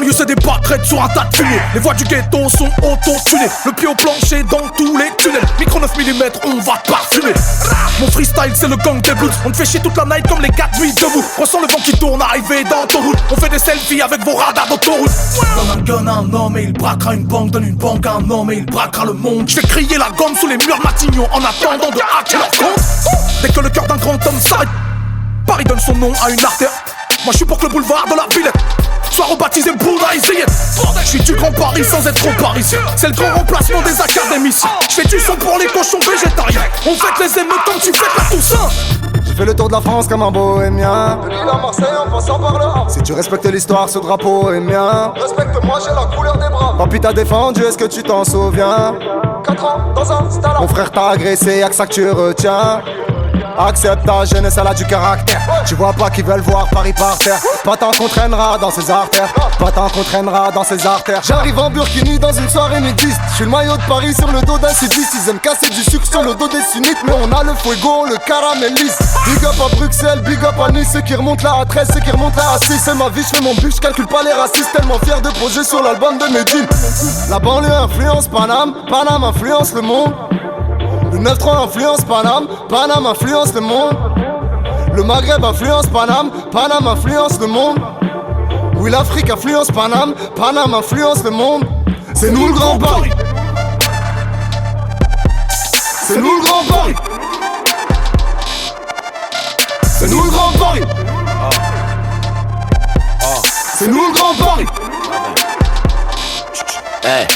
banlieue c'est des pâquerettes sur un tas de fumée. Les voix du ghetto sont auto-tunées. Le pied au plancher dans tous les tunnels. Micro 9 mm, on va te parfumer. Mon freestyle c'est le gang des blues. On te fait chier toute la night comme les 4 nuits debout. Ressens le vent qui tourne arrivé dans ton route. On fait des selfies avec vos radars d'autoroute. Donne un gun à un homme et il braquera une banque. Donne une banque à un homme et il braquera le monde. Je vais crier la gomme sous les murs de Matignon en attendant de hacker leur compte. Dès que le cœur d'un grand homme s'arrête, Paris donne son nom à une artère. Moi je suis pour que le boulevard de la Villette soit rebaptisé Bouddha et Zayed. Je suis du grand Paris sans être trop parisien. C'est le grand remplacement des académiciens. Je fais du son pour les cochons végétariens. On fête les émeutes comme tu fêtes la Toussaint. J'ai fait le tour de la France comme un bohémien. De Lille à Marseille en passant par le Havre. Si tu respectes l'histoire, ce drapeau est mien. Respecte-moi, j'ai la couleur des bras. Papy t'a défendu, est-ce que tu t'en souviens? 4 ans dans un stade. Mon frère t'a agressé, y'a que ça que tu retiens. Accepte ta jeunesse, elle a du caractère. Tu vois pas qu'ils veulent voir Paris par terre. Pas tant qu'on traînera dans ses artères. Pas tant qu'on traînera dans ses artères. J'arrive en burkini dans une soirée nudiste. J'suis le maillot de Paris sur le dos d'un sudiste. Ils aiment casser du sucre sur le dos des sunnites. Mais on a le fuego, on le caramélise. Big up à Bruxelles, big up à Nice. Ceux qui remontent là à 13, ceux qui remontent là à 6. C'est ma vie, j'fais mon but, j'calcule pas les racistes. Tellement fier de poser sur l'album de Medine. La banlieue influence Paname, Paname influence le monde. Le 9-3 influence Paname, Paname influence le monde. Le Maghreb influence Paname, Paname influence le monde. Oui, l'Afrique influence Paname, Paname influence le monde. C'est nous le grand Paris. C'est nous le grand Paris. C'est nous le grand Paris. C'est nous le grand Paris. Hey.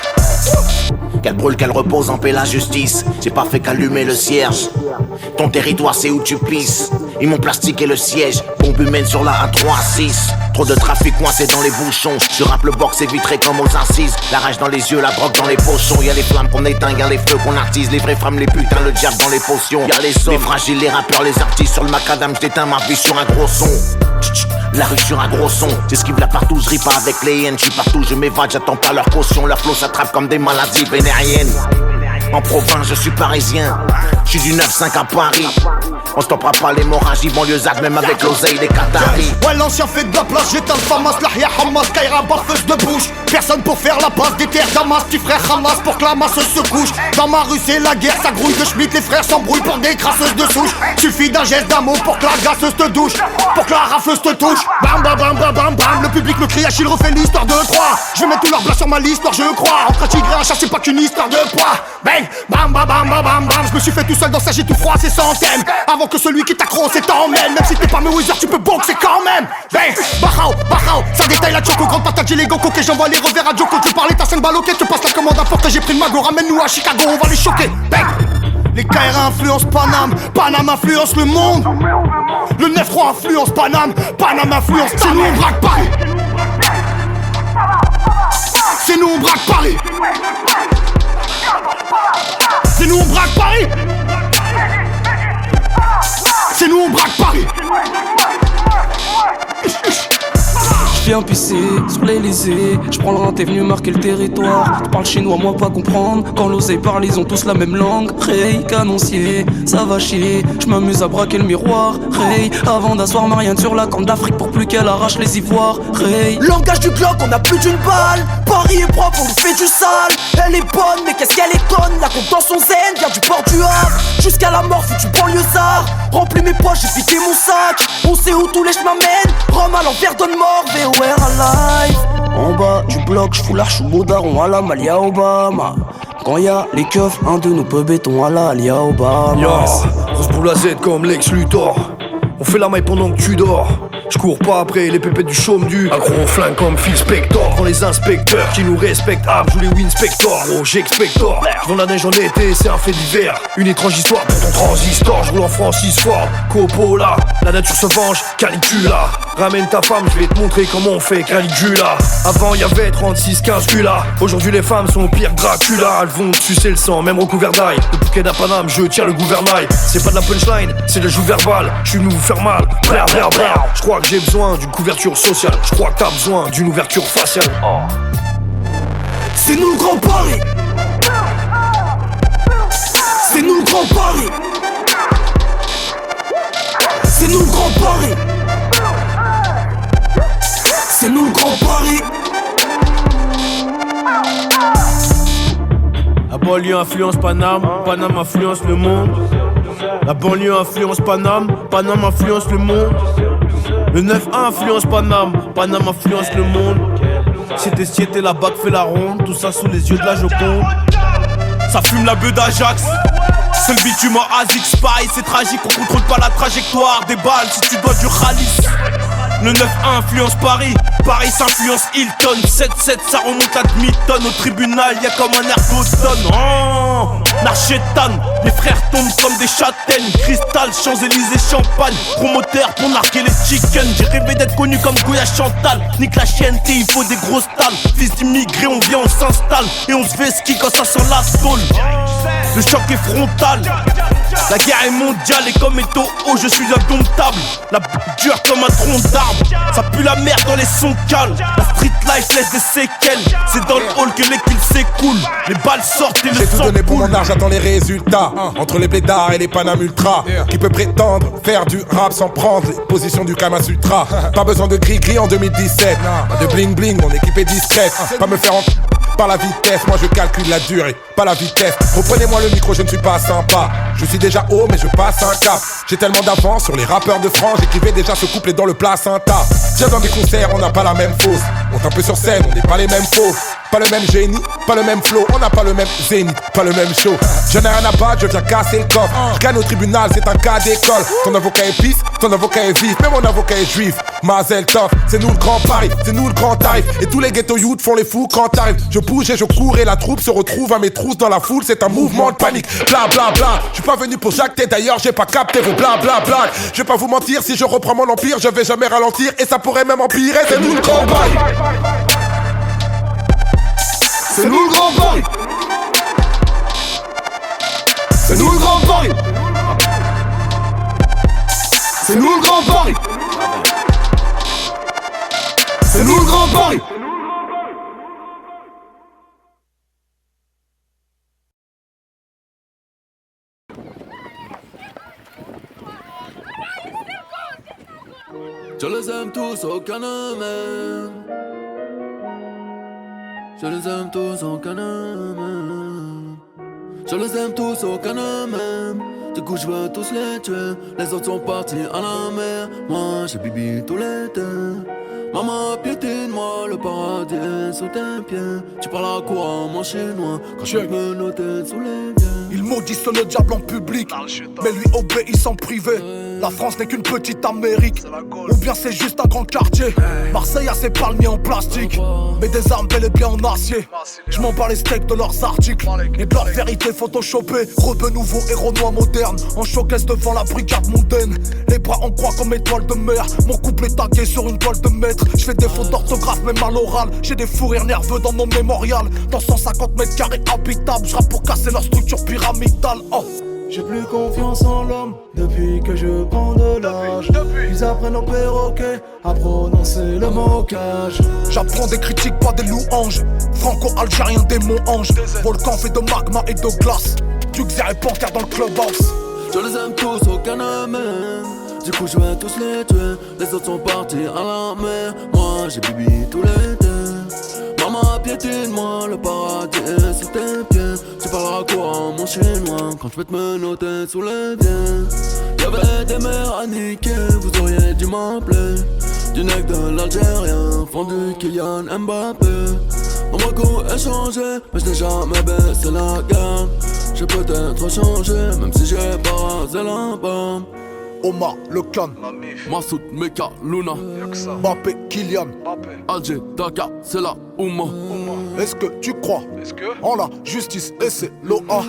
Qu'elle brûle, qu'elle repose en paix la justice. J'ai pas fait qu'allumer le cierge. Ton territoire c'est où tu pisses. Ils m'ont plastiqué le siège. Bombe humaine sur la A3-6. Trop de trafic coincé dans les bouchons. Je rappe le box et vitré comme aux assises. La rage dans les yeux, la drogue dans les pochons. Y'a les flammes qu'on éteint, y'a les feux qu'on attise. Les vraies femmes, les putains, le diable dans les potions. Y'a les hommes, les fragiles, les rappeurs, les artistes. Sur le macadam, j'éteins ma vie sur un gros son. La rue sur un gros son, j'esquive la partout, je ris pas avec les hyènes, je suis partout, je m'évade, j'attends pas leur caution, leur flow s'attrape comme des maladies vénériennes. En province, je suis parisien, je suis du 9-5 à Paris. On stoppera pas l'hémorragie banlieusarde, même avec l'oseille des Qataris. Ouais, l'ancien fait de la place, j'éteins le famas, l'ahia Hamas, Kaira, baffeuse de bouche. Personne pour faire la passe des terres d'Amas, petit frère Hamas pour que la masse se couche. Dans ma rue, c'est la guerre, ça grouille de Schmitt, les frères s'embrouillent pour des crasseuses de souche. Suffit d'un geste d'amour pour que la gasseuse te douche, pour que la rafleuse te touche. Bam, bam, bam, bam, bam, bam, le public me crie, Achille refait l'histoire de 3. Je vais mettre tout leur blas sur ma liste, je crois. Entre un tigre et un chat, c'est pas qu'une histoire de poids. Bang, bam, bam, bam, bam, bam, bam. Je me suis fait tout seul dans sa j'ai tout froid, c'est sans thème. Avant que celui qui t'accroche t'emmène. Même si t'es pas Mayweather, tu peux boxer quand même. Bang, Bahao, Bahao, ça détaille la choco. Grande patate, j'ai les gants coqués, j'envoie les revers à Joko. Tu parlais, t'as 5 balles, ok, tu passes la commande à porte. J'ai pris le magot, ramène-nous à Chicago, on va les choquer. Bang. Les KR influencent Paname, Paname influence le monde. Le 9-3 influence Paname, Paname influence ta mère. C'est nous on braque Paris. C'est nous on braque Paris. C'est nous on braque Paris. C'est nous on braque Paris. Viens pisser sur l'Elysée, je prends le rein, t'es venu marquer le territoire. Tu parles chinois, moi pas comprendre. Quand l'oseille parle, ils ont tous la même langue. Hey, canoncier, ça va chier. Je m'amuse à braquer le miroir. Hey, avant d'asseoir Marianne sur la corne d'Afrique pour plus qu'elle arrache les ivoires. Hey, langage du Glock, on a plus d'une balle. Paris est propre, on lui fait du sale. Elle est bonne, mais qu'est-ce qu'elle est conne. La compte dans son zen, vient du port du Havre. Jusqu'à la mort, foutu banlieusard. Remplis mes poches, j'ai vidé mon sac. On sait où tous les chemins mènent. Rome à l'envers, donne mort, VOR alive. en bas du bloc, j'fous l'arche ou daron à la Malia Obama. Quand y'a les keufs, un de nous peut béton à la Alia Obama. Yo, on se boule la Z comme Lex Luthor. On fait la maille pendant que tu dors. J'cours pas après les pépettes du chaume du un gros flingue comme Phil Spector. Quand les inspecteurs qui nous respectent joue les Winspector. Gros j'expector. J'vends la neige en été, c'est un fait divers. Une étrange histoire pour ton transistor. J'roule en Francis Ford, Coppola. La nature se venge, Caligula. Ramène ta femme, je vais te montrer comment on fait Caligula. Avant y'avait 36-15 Gula. Aujourd'hui les femmes sont pire que Dracula. Elles vont te sucer le sang, même au gouvernail. Le bouquet d'à Paname, je tire le gouvernail. C'est pas de la punchline, c'est de la joue verbale. J'suis venu vous faire mal, J'crois que j'ai besoin d'une couverture sociale. J'crois que t'as besoin d'une ouverture faciale. C'est nous le grand Paris. C'est nous le grand Paris. C'est nous le grand Paris. C'est nous le grand Paris. banlieue influence Paname, Paname influence le monde. La banlieue influence Paname, Paname influence le monde. Le 9-1 influence Paname, Paname influence le monde. C'était la bague fait la ronde, tout ça sous les yeux de la Joconde. Ça fume la beuh d'Ajax. C'est le bitume en ASICS, pareil c'est tragique, on contrôle pas la trajectoire des balles si tu dois du ralice. Le 9-1 influence Paris, Paris s'influence Hilton. 7-7 ça remonte à demi-tonne, au tribunal y'a comme un air d'automne. Oh, Narchétan, les frères tombent comme des châtaignes. Cristal, Champs-Élysées, Champagne, promoteur pour narguer les chickens. J'ai rêvé d'être connu comme Goya Chantal. Nique la chienne, il faut des grosses talles. Fils d'immigrés, on vient, on s'installe et on se fait ski quand ça sent la saule. Le choc est frontal. La guerre est mondiale et comme étant haut, je suis indomptable. La dure comme un tronc d'arbre. Ça pue la merde dans les sons calmes. La street life laisse des séquelles. C'est dans le hall que les kills s'écoulent. Les balles sortent et le sang coule. J'ai tout donné pour mon art, j'attends les résultats. Entre les blédards et les Paname Ultra. Qui peut prétendre faire du rap sans prendre les positions du Kama Sutra. Pas besoin de gris-gris en 2017. Pas de bling-bling, mon équipe est discrète. Pas me faire par la vitesse, moi je calcule la durée, pas la vitesse. Reprenez-moi le micro, je ne suis pas sympa. Je suis déjà haut, mais je passe un cap. J'ai tellement d'avance sur les rappeurs de France, j'écrivais déjà ce couplet dans le placenta. Viens dans des concerts, on n'a pas la même fosse. On est un peu sur scène, on n'est pas les mêmes faux. Pas le même génie, pas le même flow, on n'a pas le même zénith, pas le même show. Je n'ai rien à battre, je viens casser le coffre. Je gagne au tribunal, c'est un cas d'école. Ton avocat est pisse, ton avocat est vif, mais mon avocat est juif. Mazel tov, c'est nous le grand Paris, c'est nous le grand tarif. Et tous les ghetto youths font les fous quand t'arrives. Je bouge et je cours et la troupe se retrouve à mes trousses dans la foule, c'est un mouvement de panique. Bla bla bla, je suis pas venu pour jacter, d'ailleurs j'ai pas capté vos bla bla bla. Je vais pas vous mentir, si je reprends mon empire, je vais jamais ralentir et ça pourrait même empirer, c'est nous le grand Paris. C'est nous le grand Paris. C'est nous le grand Paris. C'est nous le grand Paris. C'est nous le grand Paris. Je les aime tous, aucun ne m'aime. Je les aime tous, aucun ne m'aime. Je les aime tous, aucun ne m'aime. Du coup je veux tous les tuer. Les autres sont partis à la mer. Moi j'ai bibi tout l'été. Maman piétine-moi, le paradis est sous tes pieds. Tu parles à quoi mon chinois quand je me noter sous les pieds. Ils maudissent le diable en public, mais lui obéissent en privé. La France n'est qu'une petite Amérique, ou bien c'est juste un grand quartier. Marseille a ses palmiers en plastique, mais des armes bel et bien en acier. Je m'en bats les steaks de leurs articles et de leur vérité photoshopée. Rebeu nouveau et renois moderne, en showcase devant la brigade mondaine. Les bras en croix comme étoile de mer, mon couple est tagué sur une toile de maître. Je fais des fautes d'orthographe même à l'oral. J'ai des fous rires nerveux dans mon mémorial. Dans 150 mètres carrés habitables, je rappe pour casser leur structure pyramidale. Oh. J'ai plus confiance en l'homme depuis que je prends de l'âge. Ils apprennent au perroquet à prononcer le mocage. J'apprends des critiques, pas des louanges. Franco-algérien, démon ange. Volcan fait de magma et de glace. Duxer et Panthère dans le clubhouse. Je les aime tous, aucun ne m'aime. Du coup je vais tous les tuer. Les autres sont partis à la mer. Moi j'ai bibi tout l'été. Maman piétine-moi, le paradis est sous tes pieds. Tu parleras quoi mon chinois quand je vais te menotter sous les pieds. Y'avait des mères à niquer, vous auriez dû m'appeler. Du nec de l'Algérien, fondu Kylian Mbappé. Mon recours est changé, mais je n'ai jamais baissé la gamme. J'ai peut-être changé, même si j'ai pas rasé la pomme. Omar, le clan, Massoud, Meka, Luna, Mbappé, Kylian, Alger, Dakar, c'est la Ouma. Est-ce que tu crois en la justice et c'est l'OA?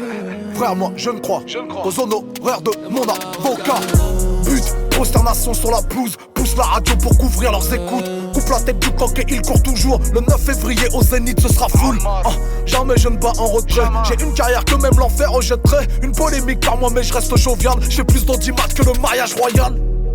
Frère, moi je ne crois aux honoraires de mon avocat. But, prosternation sur la pelouse, pousse la radio pour couvrir leurs écoutes. Coupe la tête du coq et il court toujours. Le 9 février au Zénith ce sera full. Jamais je ne bats en retrait. J'ai une carrière que même l'enfer rejetterait. Une polémique par moi mais je reste jovial. J'ai plus d'audimat que le mariage royal.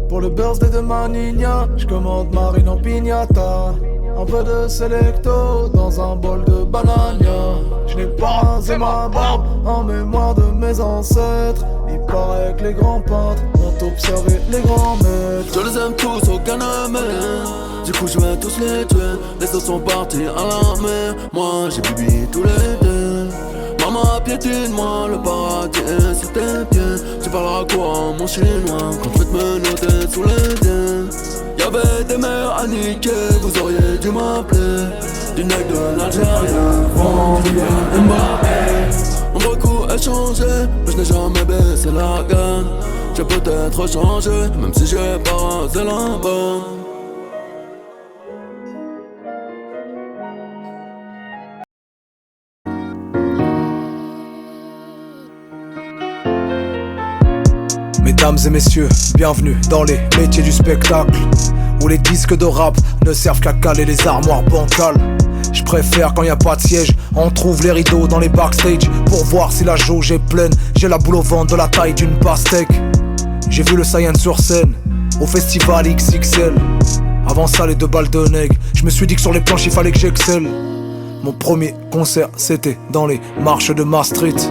Pour le birthday de ma nina, je commande marine en piñata. Un peu de selecto dans un bol de banania. Je n'ai pas rasé ma barbe en mémoire de mes ancêtres. Il paraît que les grands peintres ont observé les grands maîtres. Je les aime tous, aucun ne m'aime. Du coup je vais tous les tuer. Les autres sont partis à la mer. Moi j'ai bibi tous les deux. Maman piétine-moi, le paradis est sur tes pieds. Tu parleras quoi mon chinois quand je vais te menotter sous les pieds. Y'avait des mères à niquer, vous auriez dû m'appeler du nec de l'Algérien, Kylian Mbappé. On va beaucoup échanger, mais je n'ai jamais baissé la gamme. J'ai peut-être changé, même si j'ai pas rasé la bonne. Mesdames et messieurs, bienvenue dans les métiers du spectacle, où les disques de rap ne servent qu'à caler les armoires bancales. Je préfère quand y a pas de siège, on trouve les rideaux dans les backstage pour voir si la jauge est pleine. J'ai la boule au ventre de la taille d'une pastèque. J'ai vu le Saiyan sur scène, au festival XXL. Avant ça les 2 balles de nègre, je me suis dit que sur les planches il fallait que j'excelle. Mon premier concert c'était dans les marches de Maastricht.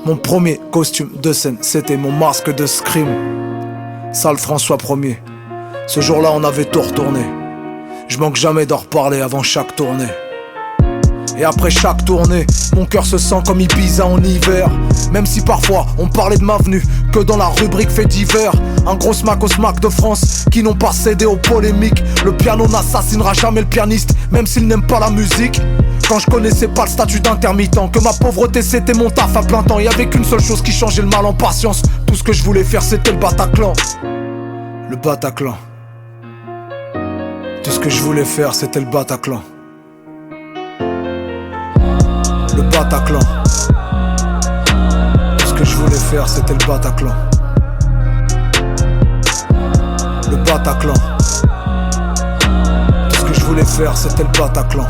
Mon premier costume de scène, c'était mon masque de Scream. Salle François 1er. Ce jour-là, on avait tout retourné. Je manque jamais d'en reparler avant chaque tournée. Et après chaque tournée, mon cœur se sent comme Ibiza en hiver. Même si parfois on parlait de ma venue que dans la rubrique fait divers. Un gros smack au smack de France qui n'ont pas cédé aux polémiques. Le piano n'assassinera jamais le pianiste, même s'il n'aime pas la musique. Quand je connaissais pas le statut d'intermittent, que ma pauvreté c'était mon taf à plein temps. Y'avait qu'une seule chose qui changeait le mal en patience. Tout ce que je voulais faire c'était le Bataclan. Le Bataclan. Tout ce que je voulais faire c'était le Bataclan. Le Bataclan. Tout ce que je voulais faire c'était le Bataclan. Le Bataclan. Tout ce que je voulais faire c'était le Bataclan.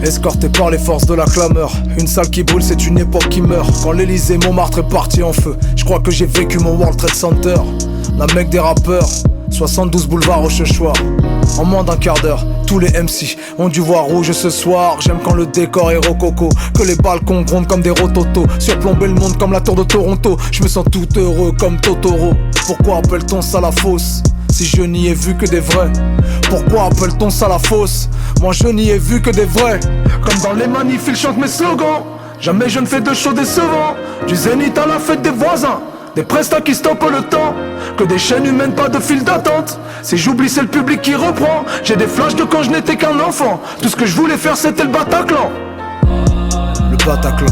Escorté par les forces de la clameur. Une salle qui brûle, c'est une époque qui meurt. Quand l'Elysée, Montmartre est parti en feu, je crois que j'ai vécu mon World Trade Center. La mecque des rappeurs, 72 boulevard Rochechouart. En moins d'un quart d'heure, tous les MC ont dû voir rouge ce soir. J'aime quand le décor est rococo, que les balcons grondent comme des rototos, surplomber le monde comme la tour de Toronto. Je me sens tout heureux comme Totoro. Pourquoi appelle-t-on ça la fosse si je n'y ai vu que des vrais? Pourquoi appelle-t-on ça la fosse? Moi je n'y ai vu que des vrais. Comme dans les manifs ils chantent mes slogans. Jamais je ne fais de show décevant. Du zénith à la fête des voisins, des prestats qui stoppent le temps. Que des chaînes humaines, pas de file d'attente. Si j'oublie c'est le public qui reprend. J'ai des flashs de quand je n'étais qu'un enfant. Tout ce que je voulais faire c'était le Bataclan. Le Bataclan.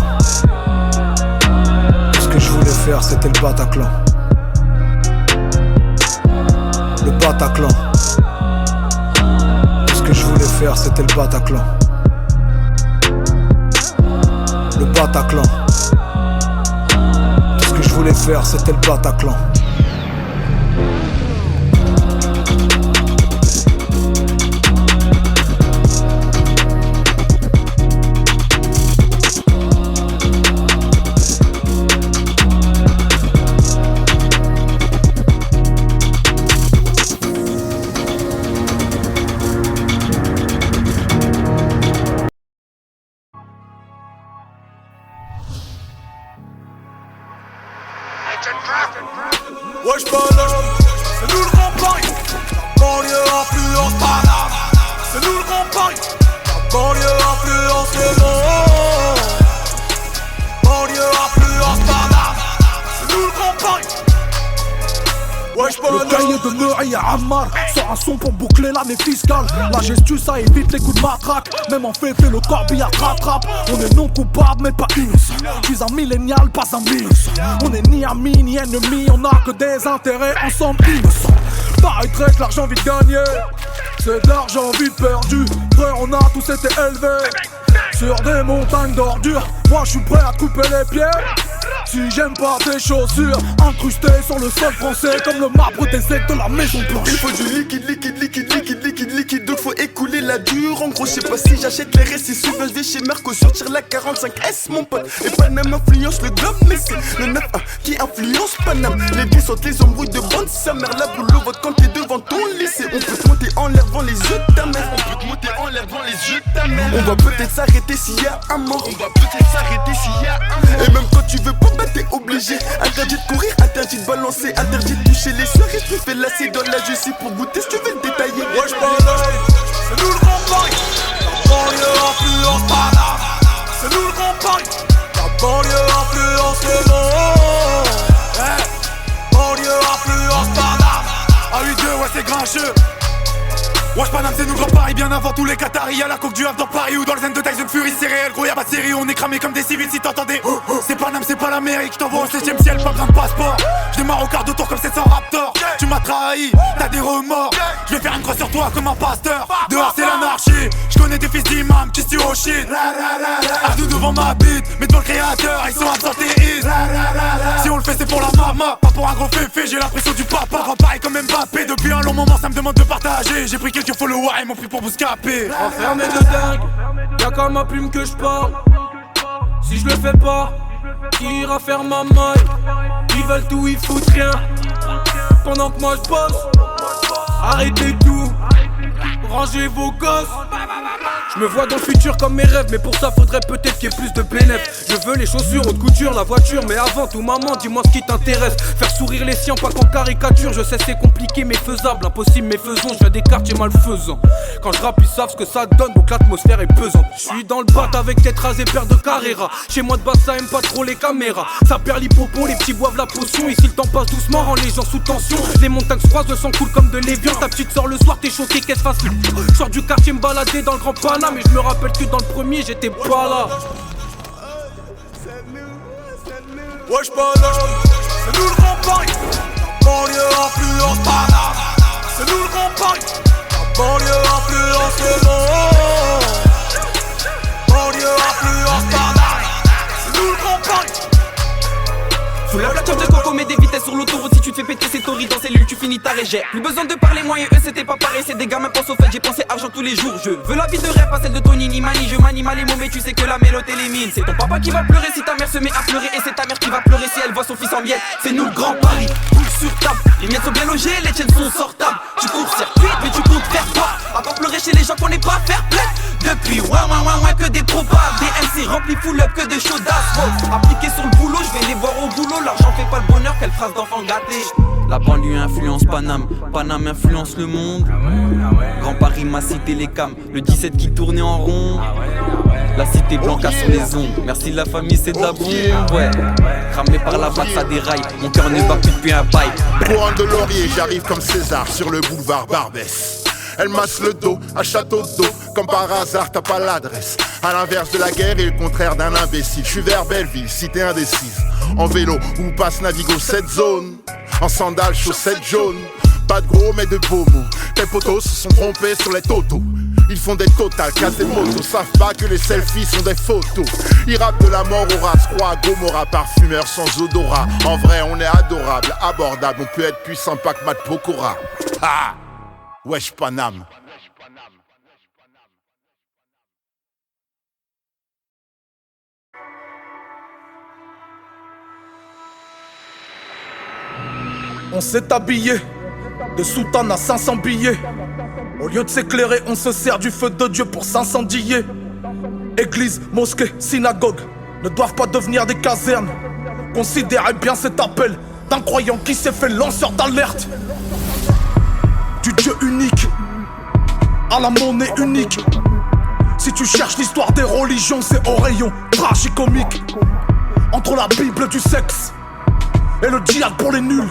Tout ce que je voulais faire c'était le Bataclan. Le Bataclan. Tout ce que je voulais faire c'était le Bataclan. Le Bataclan. Tout ce que je voulais faire c'était le Bataclan. Wesh Paname, c'est nous le Grand Paris. La banlieue influence Paname. C'est nous le Grand Paris. La banlieue influence le monde. Banlieue influence Paname. C'est nous le Grand Paris. Le cahier de Meury à Ammar sort un son pour boucler l'année fiscale. La gestu ça évite les coups de matraque. Même en fait le corbillard rattrape. On est non coupable mais pas innocent. Je suis un millénial, pas un innocent. On est ni amis ni ennemis, on a que des intérêts ensemble innocents. Paraîtrait que l'argent vite gagné, c'est de l'argent vite perdu. Frère on a tous été élevés sur des montagnes d'ordures. Moi je suis prêt à couper les pieds si j'aime pas tes chaussures incrustées sur le sol français comme le marbre des aides de la Maison Blanche. Il faut du liquide, donc faut écouler la dure. En gros, je sais pas si j'achète les restes. Si souvent je vais chez Mercosur, tire la 45S, mon pote. Et Paname influence le globe, mais c'est le 9-1 qui influence Paname. Les vies sont les embrouilles de bande, sa mère la boule au vote quand t'es devant ton lycée. On peut te monter en l'air devant les yeux de ta mère. On peut te monter en l'air devant les yeux de ta mère. On va peut-être s'arrêter s'il y a un mort. On va peut-être s'arrêter s'il y a un mort. Et même quand tu veux pas, bah t'es obligé. Interdit de courir, interdit de balancer, interdit de toucher les soeurs. Et tu fais lasser dans la justice pour goûter si tu veux le détailler. Wesh Paname, c'est nous le Grand Paris. La banlieue influence Paname. Paname, c'est nous grand Paris, bien avant tous les Qataris. Y'a la coke du Havre dans Paris ou dans le zen de Tyson Fury, c'est réel, gros y'a pas de série, on est cramé comme des civils si t'entendais. C'est Paname, c'est pas l'Amérique, j't'envoie au 7ème ciel, pas besoin de passeport. J'démarre au quart de tour comme 700 Raptors. Tu m'as trahi, t'as des remords. J'vais faire une croix sur toi comme un pasteur. Dehors c'est l'anarchie, j'connais des fils d'imam qui se tuent au shit. Ardoux devant ma bite, mais devant le créateur, ils sont absentéistes. Si on le fait c'est pour la mama, pas pour un gros féfé, j'ai l'impression du papa. Grand Paris comme Mbappé, depuis un long moment ça me demande de partager. J'ai pris quelques followers et m'ont pris pour Bouscapé. Enfermé de dingue, y'a qu'à ma plume que je parle. Si je le fais pas, qui ira faire ma maille? Ils veulent tout, ils foutent rien. Pendant que moi je bosse, arrêtez tout, rangez vos gosses. Je me vois dans le futur comme mes rêves, mais pour ça faudrait peut-être qu'il y ait plus de bénéfices. Je veux les chaussures, haute couture, la voiture, mais avant tout maman, dis-moi ce qui t'intéresse. Faire sourire les siens, pas qu'en caricature. Je sais c'est compliqué mais faisable, impossible mais faisons. Je viens des quartiers malfaisants. Quand je rappe ils savent ce que ça donne, donc l'atmosphère est pesante. Je suis dans le bat avec Tetras et paire de Carrera. Chez moi de base ça aime pas trop les caméras. Ça perd l'hippopon, les petits boivent la potion. Ici le temps passe doucement, rend les gens sous tension. Les montagnes se croisent, le sang coule comme de l'évian. Ta petite sort le soir, t'es choqué qu'elle se fasse. Je sors du quartier me balader dans le grand Paname. Mais je me rappelle que dans le premier j'étais pas là. Wesh Paname, c'est nous le grand Paris. La banlieue influence Paname. C'est nous le grand Paris. La banlieue influence le monde. Banlieue influence Paname. C'est nous le grand Paris. Full la plateforme de coco, mets des vitesses sur l'autoroute. Si tu te fais péter ces tories dans cellule, tu finis ta régère. Plus besoin de parler, moi et eux c'était pas pareil. C'est des gamins, pense au fait, j'ai pensé argent tous les jours. Je veux la vie de rêve, pas celle de Tony ni Mani. Je manie mal les mots, mais tu sais que la mélote élimine. C'est ton papa qui va pleurer si ta mère se met à pleurer. Et c'est ta mère qui va pleurer si elle voit son fils en miettes. C'est nous le grand Paris, boule sur table. Les miettes sont bien logées, les tiennes sont sortables. Tu cours circuit, mais tu comptes faire quoi? À part pleurer chez les gens qu'on n'est pas fair play. Depuis ouin que des probables. Des MC remplis full up que de chaudas. Appliqué sur le boulot, je vais les voir au boulot. L'argent fait pas le bonheur, quelle phrase d'enfant gâté. La banlieue influence Paname, Paname influence le monde. Grand Paris m'a cité les cams, le 17 qui tournait en rond. La cité Blanca sur les ondes, merci la famille c'est de la bombe, ouais. Cramé par la vague ça déraille, mon cœur ne bat plus depuis un bail. Couronne de laurier, j'arrive comme César sur le boulevard Barbès. Elle masse le dos à château d'eau, comme par hasard t'as pas l'adresse. À l'inverse de la guerre et le contraire d'un imbécile. Je suis vers Belleville, cité indécise. En vélo où passe Navigo cette zone. En sandales, chaussettes jaunes. Pas de gros mais de beaux mots. Tes potos se sont trompés sur les totos. Ils font des totales, cassent des motos. Savent pas que les selfies sont des photos. Ils rappent de la mort au ras, croix à Gomorrah. Parfumeur sans odorat. En vrai on est adorable, abordable. On peut être puissant pas que Matt Pokora. Ah, wesh Paname. On s'est habillé, de soutane à 500 billets. Au lieu de s'éclairer, on se sert du feu de Dieu pour s'incendier. Église, mosquée, synagogue ne doivent pas devenir des casernes. Considérez bien cet appel d'un croyant qui s'est fait lanceur d'alerte. Du Dieu unique à la monnaie unique. Si tu cherches l'histoire des religions, c'est au rayon tragicomique. Entre la Bible du sexe et le djihad pour les nuls.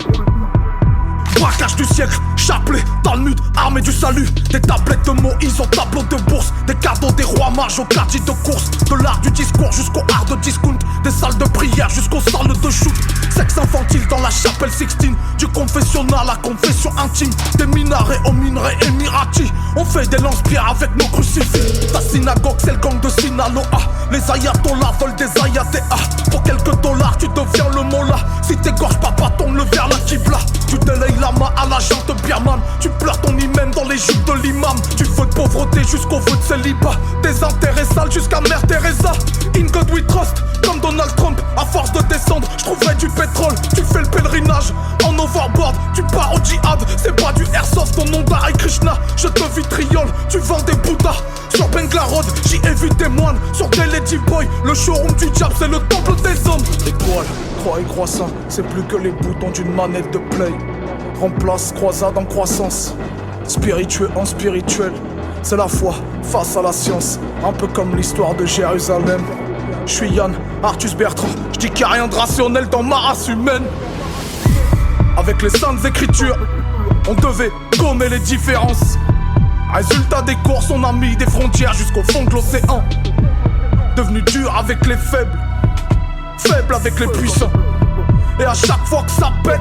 Braquage du siècle, chapelet, Talmud, armée du salut. Des tablettes de Moïse au tableau de bourse. Des cadeaux des rois mages au quartier de course. De l'art du discours jusqu'au art de discount. Des salles de prière jusqu'aux salles de shoot. Sexe infantile dans la chapelle Sixtine. Du confessionnal à confession intime. Des minarets aux minerais émiratis. On fait des lance-pierres avec nos crucifix. Ta synagogue c'est le gang de Sinaloa. Les ayatollahs volent des ayatea. Pour quelques dollars tu deviens le mollah. Si t'égorges papa tourne le vers la kibla. Tu délayes la main à la jante Birman. Tu pleures ton hymen dans les jupes de l'imam. Tu veux de pauvreté jusqu'au vœu de célibat. Des intérêts sales jusqu'à Mère Teresa. In God we trust, comme Donald Trump. À force de descendre, je trouverai du pétrole. Tu fais le pèlerinage en overboard. Tu pars au djihad, c'est pas du airsoft. Ton nom d'Hare Krishna, je te vitriole. Tu vends des bouddhas sur Bengla Road. J'y ai vu des moines sur des Ladyboy. Le showroom du diable, c'est le temple des hommes. Étoile, croix et croissant, c'est plus que les boutons d'une manette de play. Remplace croisade en croissance, spirituel en spirituel. C'est la foi face à la science, un peu comme l'histoire de Jérusalem. Je suis Yann Arthus Bertrand, je dis qu'il n'y a rien de rationnel dans ma race humaine. Avec les saintes écritures, on devait gommer les différences. Résultat des courses, on a mis des frontières jusqu'au fond de l'océan. Devenu dur avec les faibles, faible avec les puissants. Et à chaque fois que ça pète,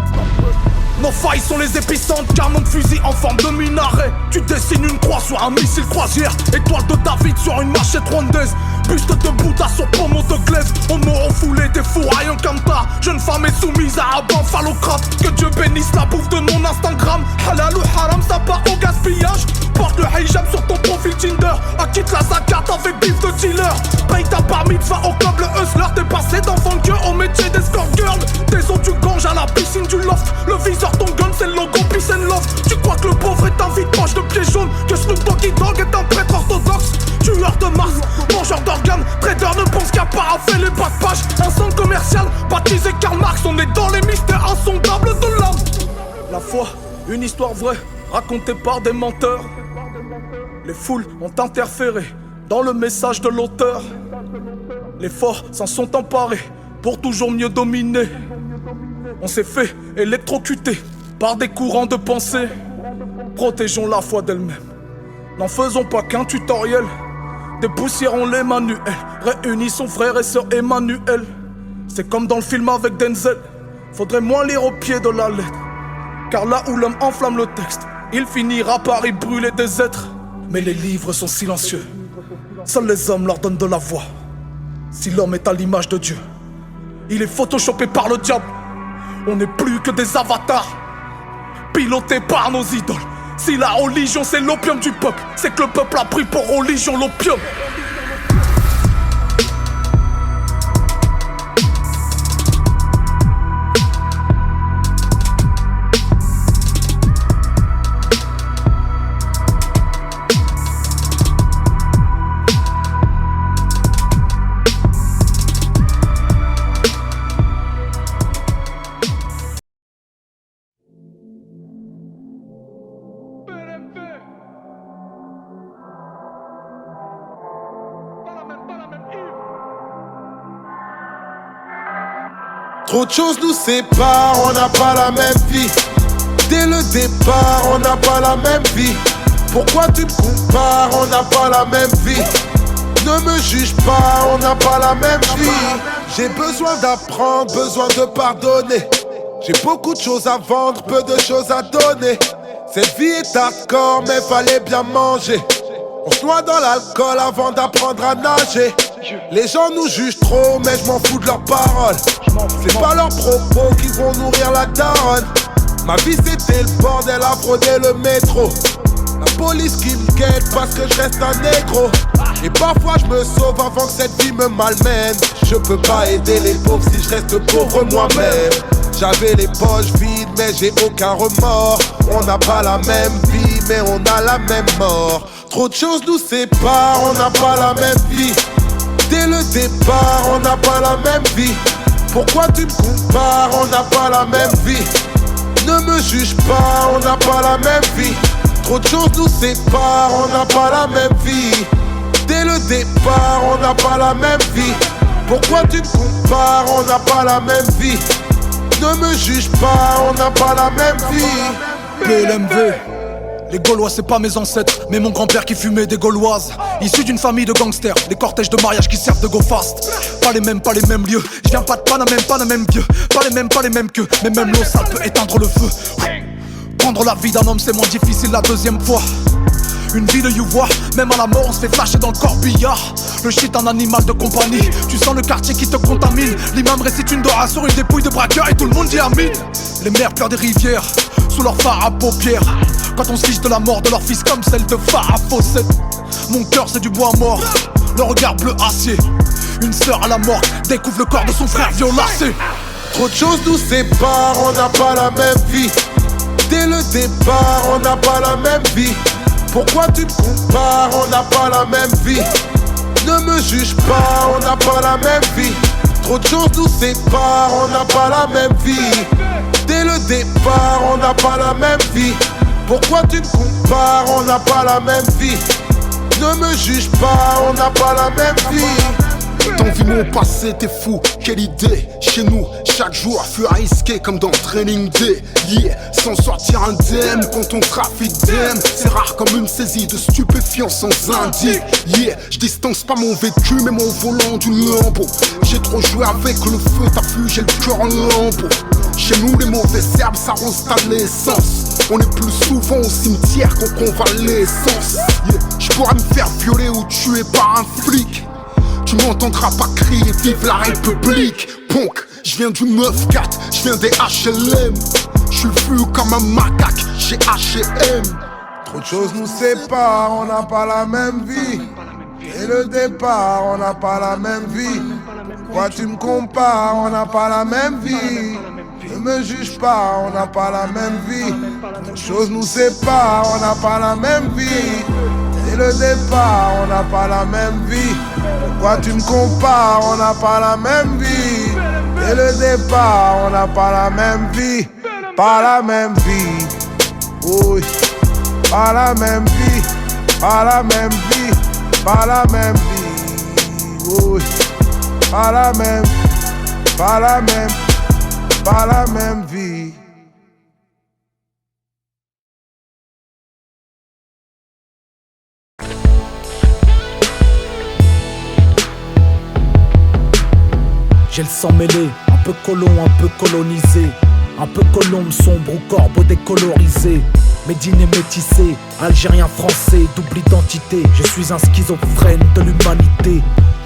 nos failles sont les épicentres, canon de fusil en forme de minaret. Tu dessines une croix sur un missile croisière, étoile de David sur une machette rwandaise. Buste de Bouddha sur pommeau de glaive. On m'aura foulé des fourrailles en Kanta. Jeune femme est soumise à Abban phallocrate. Que Dieu bénisse la bouffe de mon Instagram. Halal ou haram, ça part au gaspillage. Porte le hijab sur ton profil Tinder. Acquitte la zakat avec bif de dealer. Paye ta bar mitzvah au club le hustler. T'es passé d'enfant de cœur au métier d'escort girl. Tes os tu ganges à la piscine du loft. Le viseur ton gun c'est le logo peace and love. Tu crois que le pauvre est un vide poche de pieds jaunes. Que Snoop Doggy Dogg est un prêtre orthodoxe. Tueur de Mars, mangeur d'organes. Trader ne pense qu'à paraffer les bas de page. Un centre commercial baptisé Karl Marx. On est dans les mystères insondables de l'âme. La foi, une histoire vraie racontée par des menteurs. Les foules ont interféré dans le message de l'auteur. Les forts s'en sont emparés pour toujours mieux dominer. On s'est fait électrocuter par des courants de pensée. Protégeons la foi d'elle-même. N'en faisons pas qu'un tutoriel. Dépoussiérons les manuels. Réunissons frères et sœurs Emmanuel. C'est comme dans le film avec Denzel. Faudrait moins lire au pied de la lettre. Car là où l'homme enflamme le texte, il finira par y brûler des êtres. Mais les livres sont silencieux. Seuls les hommes leur donnent de la voix. Si l'homme est à l'image de Dieu, il est photoshopé par le diable. On n'est plus que des avatars, pilotés par nos idoles. Si la religion c'est l'opium du peuple, c'est que le peuple a pris pour religion l'opium. Trop de choses nous séparent, on n'a pas la même vie. Dès le départ, on n'a pas la même vie. Pourquoi tu me compares, on n'a pas la même vie. Ne me juge pas, on n'a pas la même vie. J'ai besoin d'apprendre, besoin de pardonner. J'ai beaucoup de choses à vendre, peu de choses à donner. Cette vie est hardcore, mais fallait bien manger. On se noie dans l'alcool avant d'apprendre à nager. Les gens nous jugent trop, mais je m'en fous de leurs paroles. C'est pas leurs propos qui vont nourrir la daronne. Ma vie c'était le bordel à frauder le métro. La police qui me guette parce que je reste un négro. Et parfois je me sauve avant que cette vie me malmène. Je peux pas aider les pauvres si je reste pauvre moi-même. J'avais les poches vides mais j'ai aucun remords. On n'a pas la même vie mais on a la même mort. Trop de choses nous séparent, on n'a pas la même vie. Dès le départ, on n'a pas la même vie. Pourquoi tu me compares, on n'a pas la même vie. Ne me juge pas, on n'a pas la même vie. Trop de choses nous séparent, on n'a pas la même vie. Dès le départ, on n'a pas la même vie. Pourquoi tu me compares, on n'a pas la même vie. Ne me juge pas, on n'a pas la même vie. PLMV, les Gaulois c'est pas mes ancêtres, mais mon grand-père qui fumait des Gauloises. Issu d'une famille de gangsters, des cortèges de mariage qui servent de go fast. Pas les mêmes lieux, je viens pas de Panamène vieux. Pas les mêmes que, mais même l'eau sale peut éteindre le feu. Prendre la vie d'un homme c'est moins difficile la deuxième fois. Une vie de you-voir, même à la mort on se fait flasher dans le corbillard. Le shit un animal de compagnie, tu sens le quartier qui te contamine. L'imam récite une dora sur une dépouille de braqueur et tout le monde dit amin. Les mères pleurent des rivières, sous leur phare à paupières. Quand on se fiche de la mort de leur fils comme celle de Farah Fawcett. Mon cœur c'est du bois mort, le regard bleu acier. Une sœur à la mort découvre le corps de son frère violacé. Trop de choses nous séparent, on n'a pas la même vie. Dès le départ, on n'a pas la même vie. Pourquoi tu me compares, on n'a pas la même vie. Ne me juge pas, on n'a pas la même vie. Trop de choses nous séparent, on n'a pas la même vie. Dès le départ, on n'a pas la même vie. Pourquoi tu me compares, on n'a pas la même vie. Ne me juge pas, on n'a pas la même vie. T'en vis mon passé, t'es fou, quelle idée. Chez nous, chaque jour fut risqué comme dans Training Day. Yeah, sans sortir indemne quand on trafic d'em. C'est rare comme une saisie de stupéfiants sans indice. Yeah, je distance pas mon vécu mais mon volant du lambeau. J'ai trop joué avec le feu, t'as vu, j'ai le cœur en lambeau. Chez nous les mauvais serbes s'arrosent à l'essence. On est plus souvent au cimetière qu'en convalescence. Yeah, je pourrais me faire violer ou tuer par un flic. Tu m'entendras pas crier vive la République. Punk, je viens du 9-4, je viens des HLM. Je suis vu comme un macaque chez H&M. Trop de choses nous séparent, on n'a pas la même vie. Et le départ, on n'a pas la même vie. Quoi tu me compares, on n'a pas la même vie. Ne me juge pas, on n'a pas la même vie. Trop de choses nous séparent, on n'a pas la même vie. Et le départ, on n'a pas la même vie. Pourquoi tu me compares, on n'a pas la même vie. Et le départ, on n'a pas la même vie. Pas la même vie. Oui. Pas la même vie. Pas la même vie. Pas la même vie. Oui. Pas la même. Pas la même. Pas la même vie. J'ai le sang mêlé, un peu colon, un peu colonisé. Un peu colombe sombre ou corbeau décolorisé. Médine et métissé, algérien français, double identité. Je suis un schizophrène de l'humanité.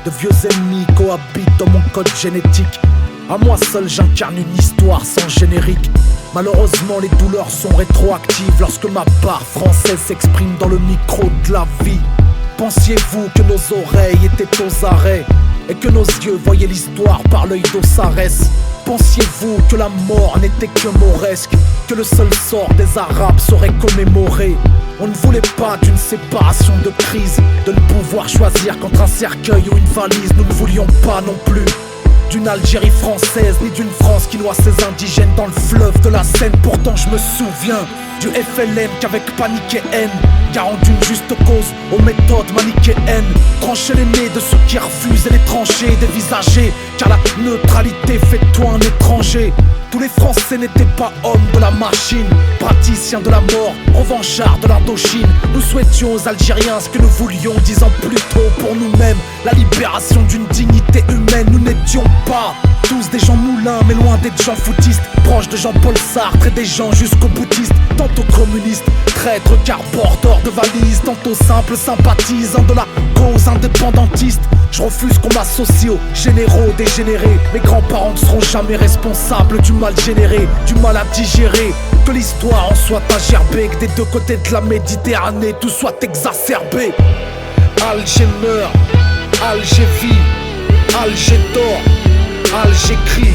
De vieux ennemis cohabitent dans mon code génétique. À moi seul j'incarne une histoire sans générique. Malheureusement les douleurs sont rétroactives lorsque ma part française s'exprime dans le micro de la vie. Pensiez-vous que nos oreilles étaient aux arrêts et que nos yeux voyaient l'histoire par l'œil d'Osarès? Pensiez-vous que la mort n'était que mauresque, que le seul sort des Arabes serait commémoré? On ne voulait pas d'une séparation de crise, de ne pouvoir choisir qu'entre un cercueil ou une valise. Nous ne voulions pas non plus d'une Algérie française, ni d'une France qui noie ses indigènes dans le fleuve de la Seine. Pourtant je me souviens du FLN qu'avec panique et haine garant d'une juste cause aux méthodes manichéennes. Trancher les nez de ceux qui refusent et les trancher dévisager, car la neutralité fait de toi un étranger. Tous les Français n'étaient pas hommes de la machine, praticiens de la mort, revanchards de l'Indochine. Nous souhaitions aux Algériens ce que nous voulions 10 ans plus tôt pour nous-mêmes, la libération d'une dignité humaine. Nous n'étions pas tous des gens moulins, mais loin d'être gens foutistes, proches de Jean-Paul Sartre et des gens jusqu'au bouddhistes. Tantôt communistes, traîtres car porteurs de valises, tantôt simples sympathisants de la cause indépendantiste. Je refuse qu'on m'associe aux généraux dégénérés. Mes grands-parents ne seront jamais responsables du mal généré, du mal à digérer. Que l'histoire en soit à gerber, que des deux côtés de la Méditerranée tout soit exacerbé. Alger meurt, Alger vit, Alger dort, Alger crie,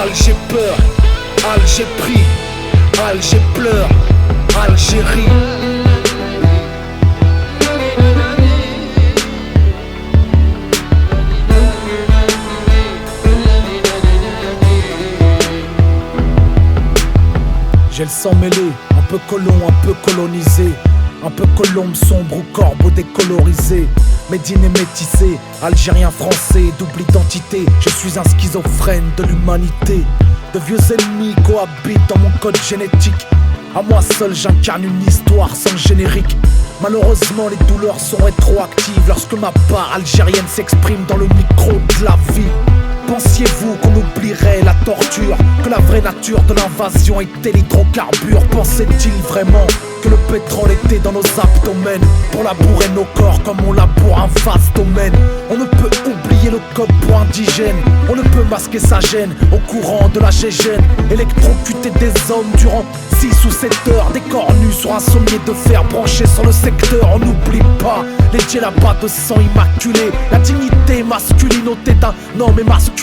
Alger peur, Alger prie, Alger pleure, Algérie. J'ai le sang mêlé, un peu colon, un peu colonisé. Un peu colombe sombre ou corbeau décolorisé. Médine et métissé, algérien français, double identité. Je suis un schizophrène de l'humanité. De vieux ennemis cohabitent dans mon code génétique. À moi seul j'incarne une histoire sans générique. Malheureusement les douleurs sont rétroactives lorsque ma part algérienne s'exprime dans le micro de la vie. Pensiez-vous qu'on oublierait la torture, que la vraie nature de l'invasion était l'hydrocarbure? Pensait-il vraiment que le pétrole était dans nos abdomens pour labourer nos corps comme on laboure un vaste domaine? On ne peut oublier le code pour indigène, on ne peut masquer sa gêne au courant de la gégène. Électrocuter des hommes durant 6 ou 7 heures, des corps nus sur un sommier de fer branché sur le secteur. On n'oublie pas les djellabas de sang immaculé, la dignité masculine ôtée d'un homme émasculé.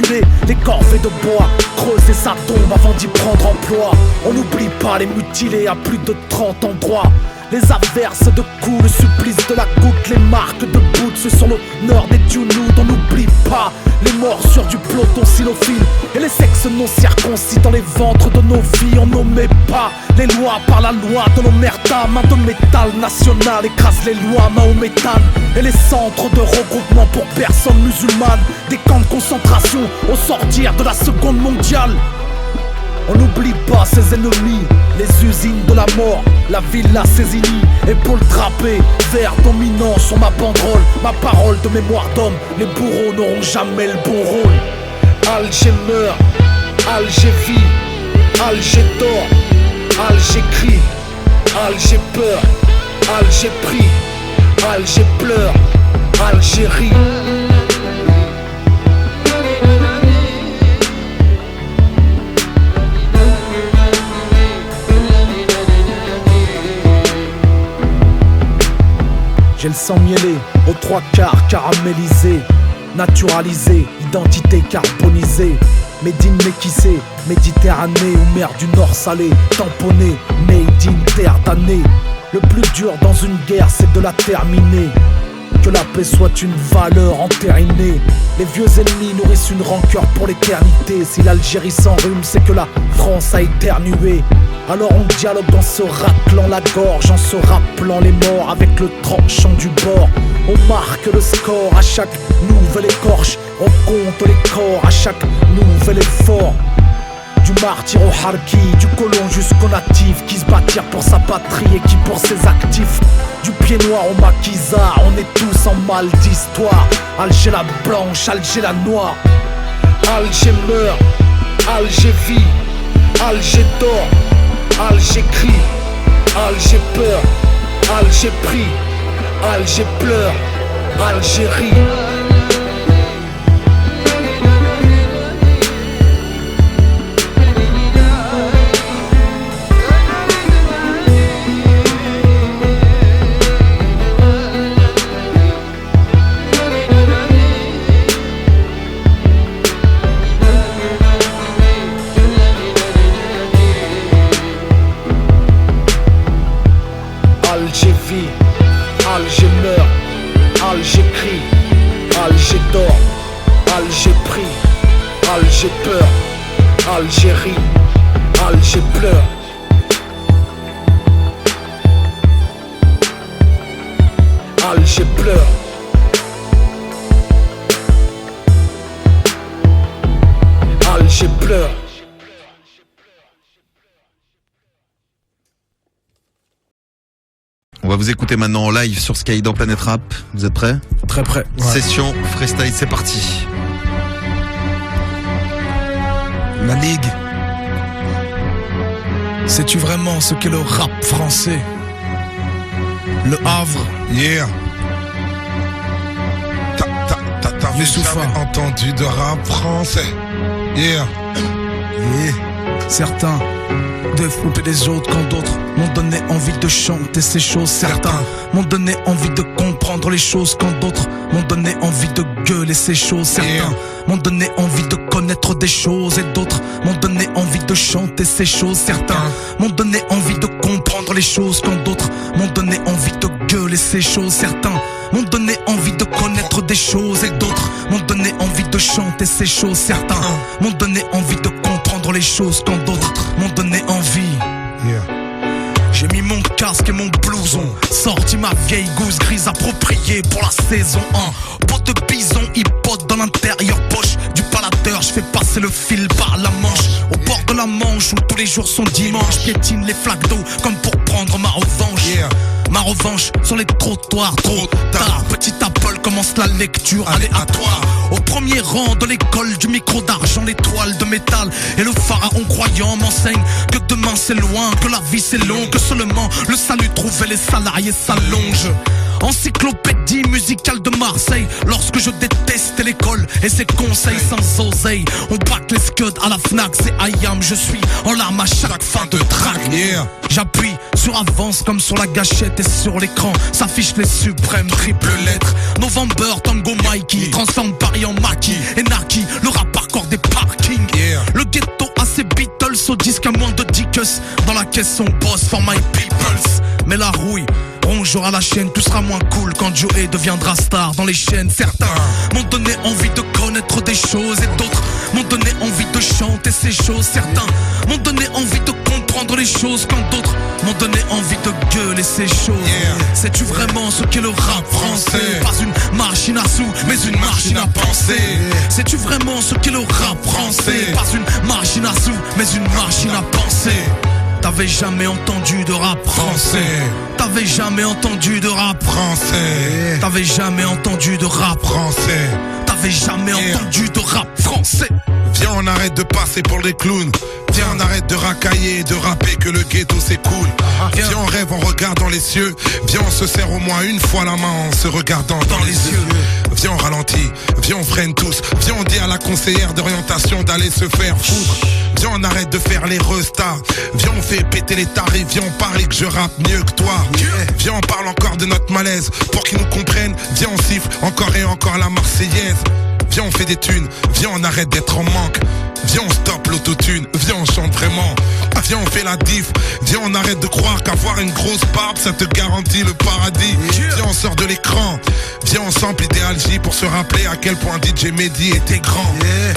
Les corvées de bois, creuser sa tombe avant d'y prendre emploi. On n'oublie pas les mutilés à plus de 30 endroits. Les averses de coups, le supplice de la goutte, les marques de boots sur l'honneur des Diounous. On n'oublie pas. Les morsures du peloton sinophile et les sexes non circoncis dans les ventres de nos filles. On n'omet pas les lois par la loi de nos merdas. Main de métal national écrase les lois mahométanes et les centres de regroupement pour personnes musulmanes. Des camps de concentration au sortir de la Seconde mondiale. On n'oublie pas ses ennemis, les usines de la mort, la villa Césigny, épaules trapées, vert dominant sur ma banderole, ma parole de mémoire d'homme, les bourreaux n'auront jamais le bon rôle. Alger meurt, Alger vit, Alger dort, Alger crie, Alger peur, Alger prie, Alger pleure, Algérie. J'ai le sang mielé, aux trois quarts caramélisé, naturalisé, identité carbonisée. Médine méquissée, Méditerranée ou mer du Nord salée, tamponné, made in terre damnée. Le plus dur dans une guerre, c'est de la terminer. Que la paix soit une valeur entérinée. Les vieux ennemis nourrissent une rancœur pour l'éternité. Si l'Algérie s'enrhume, c'est que la France a éternué. Alors on dialogue en se raclant la gorge, en se rappelant les morts avec le tranchant du bord. On marque le score à chaque nouvelle écorche. On compte les corps à chaque nouvel effort. Du martyr au harki, du colon jusqu'au natif, qui se bâtirent pour sa patrie et qui pour ses actifs. Du pied noir au maquisard, on est tous en mal d'histoire. Alger la blanche, Alger la noire. Alger meurt, Alger vit, Alger dort, Alger crie, Alger peur, Alger prie, Alger pleure, Algérie. Alger vit, Alger meurt, Alger crie, Alger dort, Alger prie, Alger peur, Algérie, Alger pleure. Alger pleure. Alger pleure. On va vous écouter maintenant en live sur Sky dans Planète Rap. Vous êtes prêts ? Très prêt. Ouais. Session freestyle, c'est parti. La Ligue. Sais-tu vraiment ce qu'est le rap français ? Le Havre. Yeah. T'avais jamais entendu de rap français? Yeah. Yeah. Certains développer des autres quand d'autres m'ont donné envie de chanter ces choses. Certains m'ont donné envie de comprendre les choses quand d'autres m'ont donné envie de gueuler ces choses. Certains m'ont donné envie de connaître des choses et d'autres m'ont donné envie de chanter ces choses. Certains m'ont donné envie de comprendre les choses quand d'autres m'ont donné envie de gueuler ces choses. Certains m'ont donné envie de connaître des choses et d'autres m'ont donné envie de chanter ces choses. Certains m'ont donné envie de comprendre les choses quand d'autres m'ont donné envie. J'ai mis mon casque et mon blouson, sorti ma vieille gousse grise appropriée pour la saison 1. Pot de bison, hip-hop dans l'intérieur poche du palateur, je fais passer le fil par la manche. Au bord de la Manche où tous les jours sont dimanche, piétine les flaques d'eau comme pour prendre ma revanche. Ma revanche sur les trottoirs, trop tard. Petit Apple commence la lecture aléatoire. Au premier rang de l'école du micro d'argent, l'étoile de métal et le pharaon croyant m'enseigne que demain c'est loin, que la vie c'est long, que seulement le salut trouvé les salariés s'allonge. Encyclopédie musicale de Marseille, lorsque je détestais l'école et ses conseils sans oseille. On braque les scuds à la Fnac, c'est IAM, je suis en larmes à chaque fin de track. J'appuie sur avance comme sur la gâchette et sur l'écran s'affichent les suprêmes triples lettres. November, Tango Mikey, transforme Paris en maquis et Naki, le rap hardcore des parkings. Le ghetto a ses Beatles au disque à moins de 10 dans la caisse on bosse for my peoples. Mais la rouille ronge jour à la chaîne, tout sera moins cool quand Joey deviendra star dans les chaînes. Certains m'ont donné envie de connaître des choses et d'autres m'ont donné envie de chanter ces choses. Certains m'ont donné envie de comprendre les choses quand d'autres m'ont donné envie de gueuler ces choses. Sais-tu vraiment ce qu'est le rap français? Pas une machine à sous, mais une machine à penser. Sais-tu vraiment ce qu'est le rap français? Pas une machine à sous, mais une machine à penser. T'avais jamais entendu de rap français. T'avais jamais entendu de rap français. T'avais jamais entendu de rap français. T'avais jamais entendu de rap français. Viens, on arrête de passer pour des clowns. Viens, on arrête de racailler et de rapper que le ghetto c'est cool. Viens, on rêve en regardant les cieux. Viens, on se serre au moins une fois la main en se regardant dans les yeux. Viens, on ralentit. Viens, on freine tous. Viens, on dit à la conseillère d'orientation d'aller se faire foutre. Viens, on arrête de faire les restas. Viens, on fait péter les tarifs. Viens, on parle que je rappe mieux que toi. Viens, on parle encore de notre malaise pour qu'ils nous comprennent. Viens, on siffle encore et encore la Marseillaise. Viens, on fait des thunes. Viens, on arrête d'être en manque. Viens, on stoppe l'autotune. Viens, on chante vraiment. Viens, on fait la diff. Viens, on arrête de croire qu'avoir une grosse barbe ça te garantit le paradis. Viens, on sort de l'écran. Viens, on sample idéalgie pour se rappeler à quel point DJ Mehdi était grand.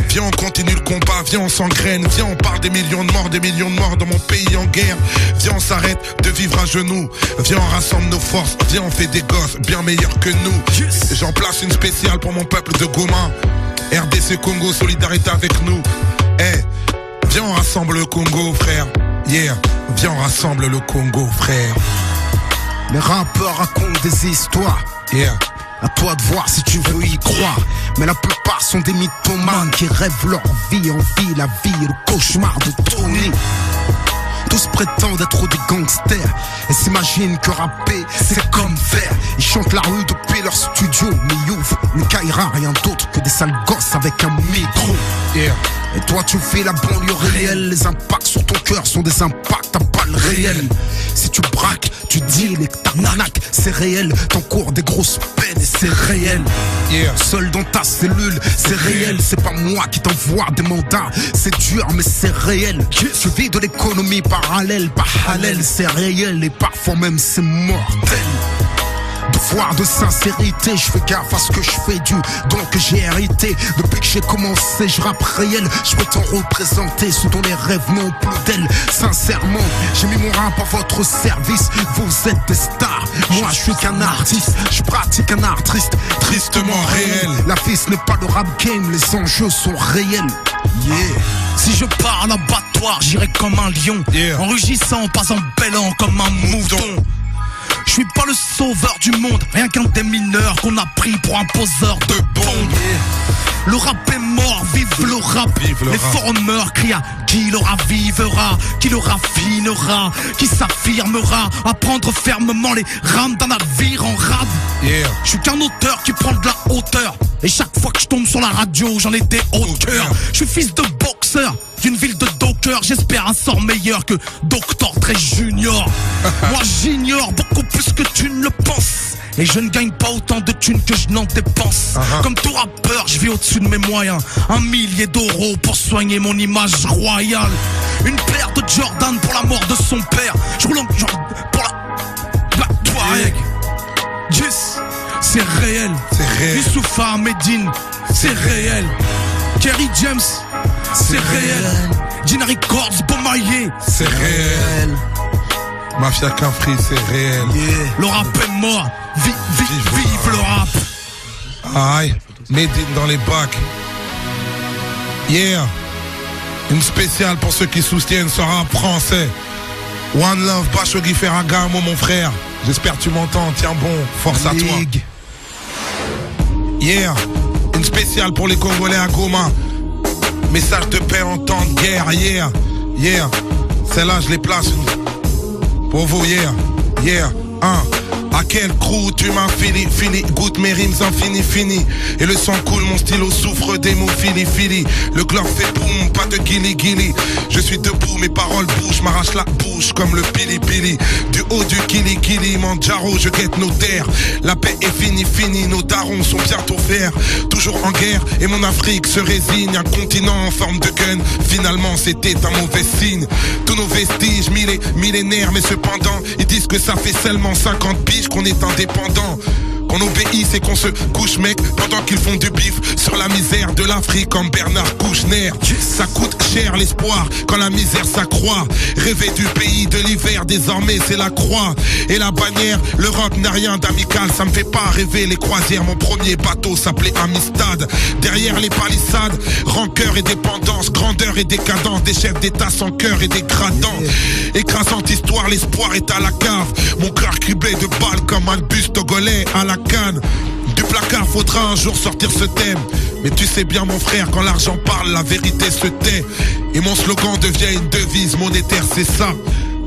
Viens, on continue le combat. Viens, on s'engraine. Viens, on parle des millions de morts dans mon pays en guerre. Viens, on s'arrête de vivre à genoux. Viens, on rassemble nos forces. Viens, on fait des gosses bien meilleurs que nous. J'en place une spéciale pour mon peuple de Goma. RDC Congo, solidarité avec nous. Viens, on rassemble le Congo, frère. Viens, on rassemble le Congo, frère. Les rappeurs racontent des histoires. À toi de voir si tu veux y croire. Mais la plupart sont des mythomanes qui rêvent leur vie en vie. La vie est le cauchemar de Tony. Tous prétendent être des gangsters et s'imaginent que rapper c'est comme faire. Ils chantent la rue depuis leur studio, mais ils ouvrent une Kaira, rien d'autre que des sales gosses avec un micro. Et toi tu fais la banlieue réelle. Les impacts sur ton cœur sont des impacts à balles réelles. Si tu braques, tu deals et que t'arnaques, c'est réel. T'encours des grosses peines et c'est réel. Seul dans ta cellule, c'est réel. C'est pas moi qui t'envoie des mandats. C'est dur mais c'est réel. Tu vis de l'économie parallèle, pas halal, c'est réel. Et parfois même c'est mortel. Devoir de sincérité, je fais gaffe à ce que je fais du don que j'ai hérité. Depuis que j'ai commencé, je rappe réel. Je peux t'en représenter ceux dont les rêves n'ont plus d'ailes. Sincèrement, j'ai mis mon rap à votre service. Vous êtes des stars, moi je suis qu'un artiste. Je pratique un art triste, tristement réel. La vie ce n'est pas le rap game, les enjeux sont réels. Si je pars à l'abattoir, j'irai comme un lion. En rugissant, pas en bêlant comme un mouton. Je suis pas le sauveur du monde, rien qu'un des mineurs qu'on a pris pour un poseur de bombes. Le rap est mort, vive le rap. Les foreigners crient à qui le ravivera, qui le raffinera, qui s'affirmera à prendre fermement les rames d'un navire en rade. Je suis qu'un auteur qui prend de la hauteur. Et chaque fois que je tombe sur la radio, j'en ai des hauteurs. Je suis fils de boxeur d'une ville de docker. J'espère un sort meilleur que Dr. Dre Junior. Moi j'ignore beaucoup plus que tu ne le penses. Et je ne gagne pas autant de thunes que je n'en dépense. Comme tout rappeur, je vis au-dessus de mes moyens. 1 millier d'euros pour soigner mon image royale. Une paire de Jordan pour la mort de son père. Je roule en pour la Touareg. Yes, c'est réel. Youssoufa Medine, c'est réel. Kerry James, c'est réel. Gina Records, Bomaye, c'est réel. Mafia Cafri, c'est réel. Le rap est mort, vive le rap. Aïe, Medine dans les bacs. Une spéciale pour ceux qui soutiennent ce rap français. One Love, Bachogui Ferragamo, mon frère. J'espère que tu m'entends, tiens bon, force à toi. Une spéciale pour les Congolais à Goma. Message de paix en temps de guerre, celle-là je les place pour vous, À quel crew tu m'as fini, goûte mes rimes en fini. Et le sang coule, mon stylo souffre des mots fili. Le glove fait boum, pas de guili. Je suis debout, mes paroles bougent, m'arrache la bouche comme le pili. Du haut du kili, Mandjaro, je guette nos terres. La paix est finie, nos darons sont bientôt verts. Toujours en guerre, et mon Afrique se résigne. Un continent en forme de gun, finalement c'était un mauvais signe. Tous nos vestiges millénaires, mais cependant, ils disent que ça fait seulement 50 piges riche qu'on est indépendant. Qu'on obéisse et qu'on se couche mec pendant qu'ils font du bif sur la misère de l'Afrique comme Bernard Kouchner. Ça coûte cher l'espoir quand la misère s'accroît. Rêver du pays de l'hiver désormais c'est la croix et la bannière. L'Europe n'a rien d'amical, ça me fait pas rêver les croisières. Mon premier bateau s'appelait Amistad. Derrière les palissades, rancœur et dépendance, grandeur et décadence, des chefs d'état sans cœur et dégradants. Écrasante histoire, l'espoir est à la cave. Mon cœur criblé de balles comme un bus togolais à la canne. Du placard faudra un jour sortir ce thème. Mais tu sais bien mon frère, quand l'argent parle, la vérité se tait. Et mon slogan devient une devise monétaire, c'est ça.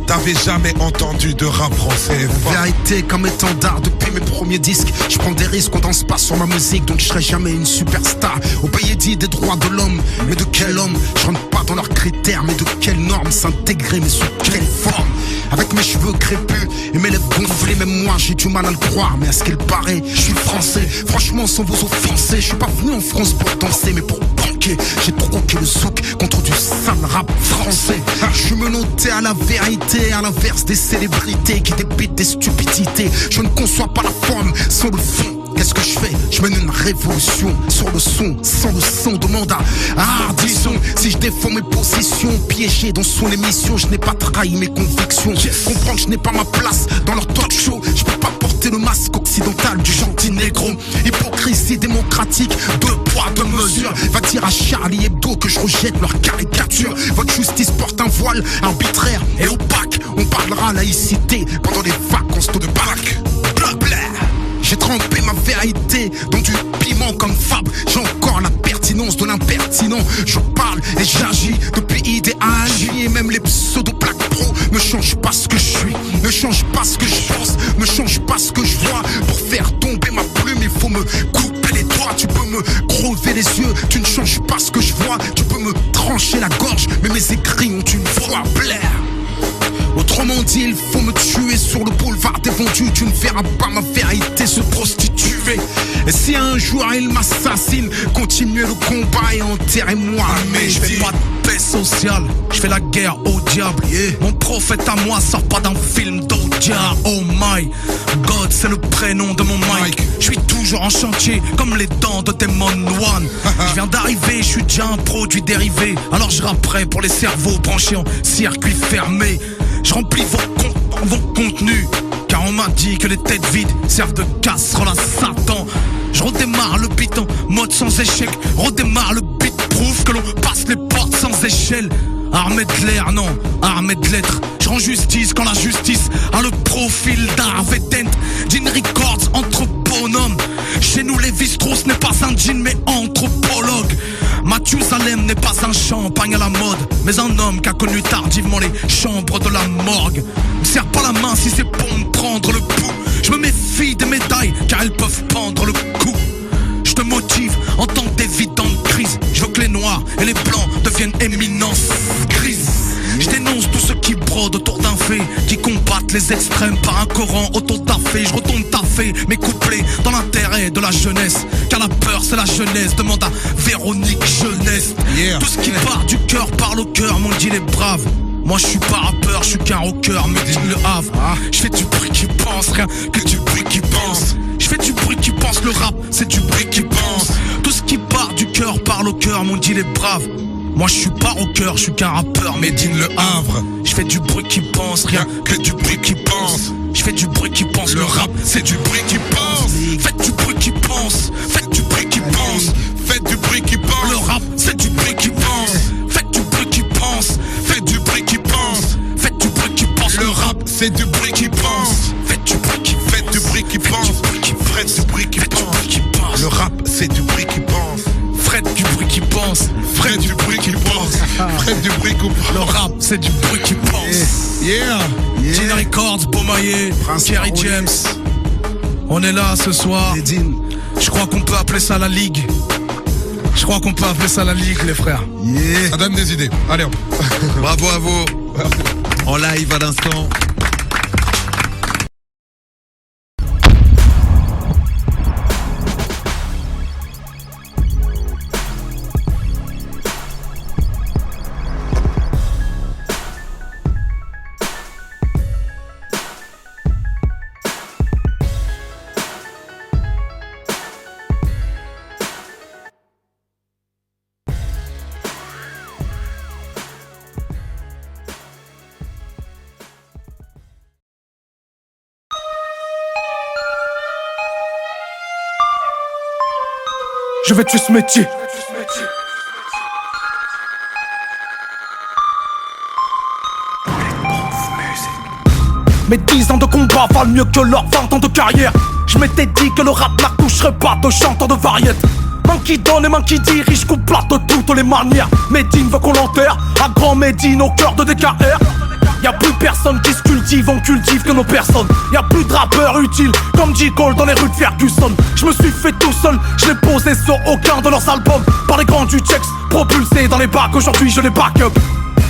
T'avais jamais entendu de rap français. Vérité comme étendard depuis mes premiers disques. Je prends des risques, on danse pas sur ma musique, donc je serai jamais une superstar. Au pays dit des droits de l'homme, mais de quel homme? Je rentre pas dans leurs critères, mais de quelles normes s'intégrer, mais sous quelle forme? Avec mes cheveux crépus et mes lèvres gonflées, même moi j'ai du mal à le croire, mais à ce qu'il paraît, je suis français. Franchement sans vous offenser, je suis pas venu en France pour danser, mais pour banquer. J'ai troqué le souk contre du sale rap français. Je suis menotté à la vérité, à l'inverse des célébrités qui débitent des stupidités. Je ne conçois pas la forme sans le fond. Qu'est-ce que je fais? Je mène une révolution sur le son, sans le son. Demande à Hardisson si je défends mes positions. Piégé dans son émission, je n'ai pas trahi mes convictions. Comprends que je n'ai pas ma place dans leur talk show. Je peux pas porter le masque occidental du gentil négro. Hypocrisie démocratique, deux poids, deux mesures. Va dire à Charlie Hebdo que je rejette leur caricature. Votre justice porte un voile arbitraire et opaque. On parlera laïcité pendant les vacances de Pâques. Blabla. J'ai trempé ma vérité dans du piment comme Fab. J'ai encore la pertinence de l'impertinent. Je parle et j'agis depuis idéal. Et même les pseudo-plaques pro ne changent pas ce que je suis, ne changent pas ce que je pense, ne changent pas ce que je vois. Pour faire tomber ma plume, il faut me couper les doigts. Tu peux me crever les yeux, tu ne changes pas ce que je vois. Tu peux me trancher la gorge, mais mes écrits ont une voix Blair. Autrement dit, il faut me tuer sur le boulevard des vendus. Tu ne verras pas ma vérité se prostituer. Et si un jour il m'assassine, continuez le combat et enterrez-moi. Mais je fais pas de paix sociale, je fais la guerre au diable. Mon prophète à moi sort pas d'un film d'Odia. Oh my God, c'est le prénom de mon mic. Je suis toujours en chantier comme les dents de Demon One. Je viens d'arriver, je suis déjà un produit dérivé. Alors je rapperai pour les cerveaux branchés en circuit fermé. Je remplis vos contenus, car on m'a dit que les têtes vides servent de casserole à Satan. Je redémarre le beat en mode sans échec. Redémarre le beat, prouve que l'on passe les portes sans échelle. Armée de l'air, non, armée de lettres. Je rends justice quand la justice a le profil d'Harvey Dent. Jean Records, anthropronome. Chez nous, Lévi-Strauss n'est pas un jean mais anthropologue. Mathusalem n'est pas un champagne à la mode, mais un homme qui a connu tardivement les chambres de la morgue. Me serre pas la main si c'est pour me prendre le pouls. Je me méfie des médailles car elles peuvent prendre le coup. Je te motive en temps d'évidente crise. Je veux que les noirs et les blancs deviennent éminence grise. Je dénonce tous ceux qui brodent autour d'un fait, qui combattent les extrêmes par un Coran auto-taffé. Je retourne taffer mes couplets dans l'intérêt de la jeunesse, car la peur c'est la jeunesse. Demande à Véronique Jeunesse. Tout ce qui part du cœur parle au cœur, m'ont dit les braves. Moi je suis pas rappeur, je suis qu'un rocker, me dit le Havre. Je fais du bruit qui pense, rien que du bruit qui pense. Je fais du bruit qui pense, le rap c'est du bruit qui pense. Tout ce qui part du cœur parle au cœur, m'ont dit les braves. Moi je suis pas rocker, je suis qu'un rappeur, made in Le Havre. Je fais du bruit qui pense, rien que du bruit qui pense. Je fais du bruit qui pense, le rap c'est du bruit qui pense. Faites du bruit qui pense, faites du bruit qui pense. Faites du bruit qui pense, le rap c'est du bruit qui pense. Faites du bruit qui pense, faites du bruit qui pense. Faites du bruit qui pense, le rap c'est du bruit qui pense. Faites du bruit qui pense, faites du bruit qui pense. Faites du bruit qui pense, le rap c'est du bruit qui pense. Fred du bruit qui pense, Fred du bruit qui pense, Fred du bruit qui pense. Le rap c'est du bruit qui pense. Yeah, Jean Records, Beaumaillé, Kerry James. On est là ce soir. Je crois qu'on peut appeler ça la ligue. Je crois qu'on peut appeler ça la ligue, les frères. Ça donne des idées. Allez hop. Bravo à vous. En live à l'instant. Je vais tuer ce métier. Mes 10 ans de combat valent mieux que leurs 20 ans de carrière. Je m'étais dit que le rap n'accoucherait pas de chanteurs de variété. Main qui donne et main qui dirige, coupe plate de toutes les manières. Medine veut qu'on l'enterre, à grand Medine au cœur de DKR. Y'a plus personne qui se cultive, on cultive que nos personnes. Y'a plus de rappeurs utiles, comme J. Cole dans les rues de Ferguson. Je me suis fait tout seul, je l'ai posé sur aucun de leurs albums. Par les grands du Chex, propulsé dans les bacs, aujourd'hui je les back up.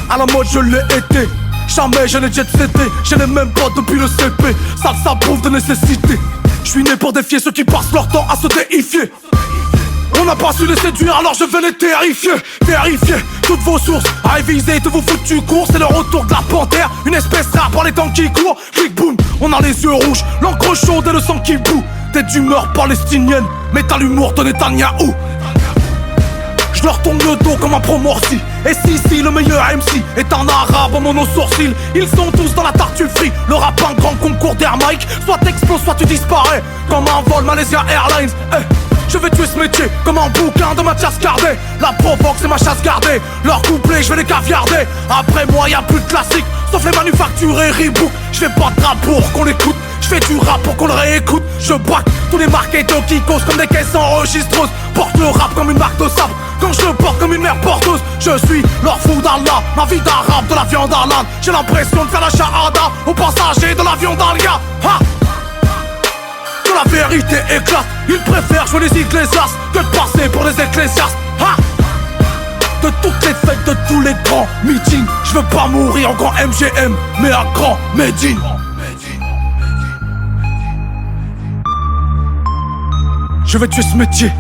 À la mode je l'ai été, jamais je n'ai jet seté. J'ai les mêmes potes depuis le CP, ça prouve de nécessité. Je suis né pour défier ceux qui passent leur temps à se déifier. On n'a pas su les séduire, alors je vais les terrifier. Terrifier toutes vos sources, à viser de vos foutus cours. C'est le retour de la panthère, une espèce rare par les temps qui courent. Clic boum, on a les yeux rouges, l'encre chaude et le sang qui bout. T'es d'humeur palestinienne, mais t'as l'humour de Netanyahou. Je leur tourne le dos comme un promorci. Et si le meilleur MC est un arabe en mono-sourcil. Ils sont tous dans la tartufferie. Le rap un grand concours d'Air Mike. Soit t'exploses, soit tu disparais. Comme un vol Malaysia Airlines. Je vais tuer ce métier comme un bouquin de Mathias Cardet. La provoque c'est ma chasse gardée. Leur couplet je vais les caviarder. Après moi y'a plus de classiques, sauf les manufacturés Reebok. Je fais pas de rap pour qu'on l'écoute, je fais du rap pour qu'on le réécoute. Je braque tous les marketeurs qui causent comme des caisses enregistreuses. Porte le rap comme une marque de sable, quand je le porte comme une mère porteuse. Je suis leur fou d'Allah, ma vie d'arabe, de la viande à l'âne. J'ai l'impression de faire la shahada aux passagers de l'avion d'Alia. Que la vérité éclate, ils préfèrent jouer les ecclésiastes que de passer pour les ecclésiastes. De toutes les fêtes, de tous les grands meetings, je veux pas mourir en grand MGM, mais à grand Medine. Je vais tuer ce métier.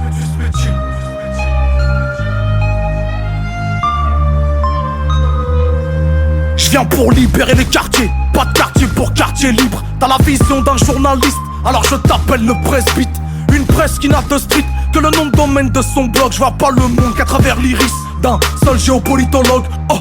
Je viens pour libérer les quartiers, pas de quartier pour quartier libre. T'as la vision d'un journaliste, alors je t'appelle le presbyte. Une presse qui n'a de street que le nom de domaine de son blog. Je vois pas le monde qu'à travers l'iris d'un seul géopolitologue. Oh,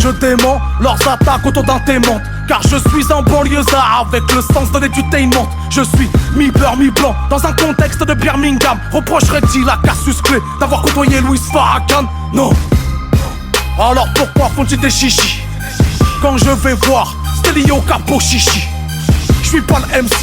je dément leurs attaques autour d'un témoin. Car je suis un banlieusard avec le sens de l'edutainment. Je suis mi-beurre, mi-blanc dans un contexte de Birmingham. Reprocherait-il à Cassius Clay d'avoir côtoyé Louis Farrakhan? Non. Alors pourquoi font-ils des chichis quand je vais voir Stelio Capo Chichi? Je suis pas le MC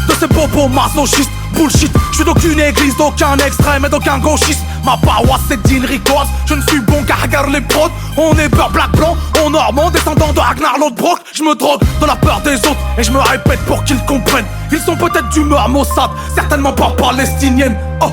de ces bobos masochistes. Bullshit, je suis d'aucune église, d'aucun extrême et d'aucun gauchiste. Ma paroisse c'est Dean Records, je ne suis bon qu'à regarder les prods. On est beurre black blanc, on normand, descendant de Ragnar Lodbrok. Je me drogue de la peur des autres et je me répète pour qu'ils comprennent. Ils sont peut-être d'humeur Mossad, certainement pas palestinienne. Oh.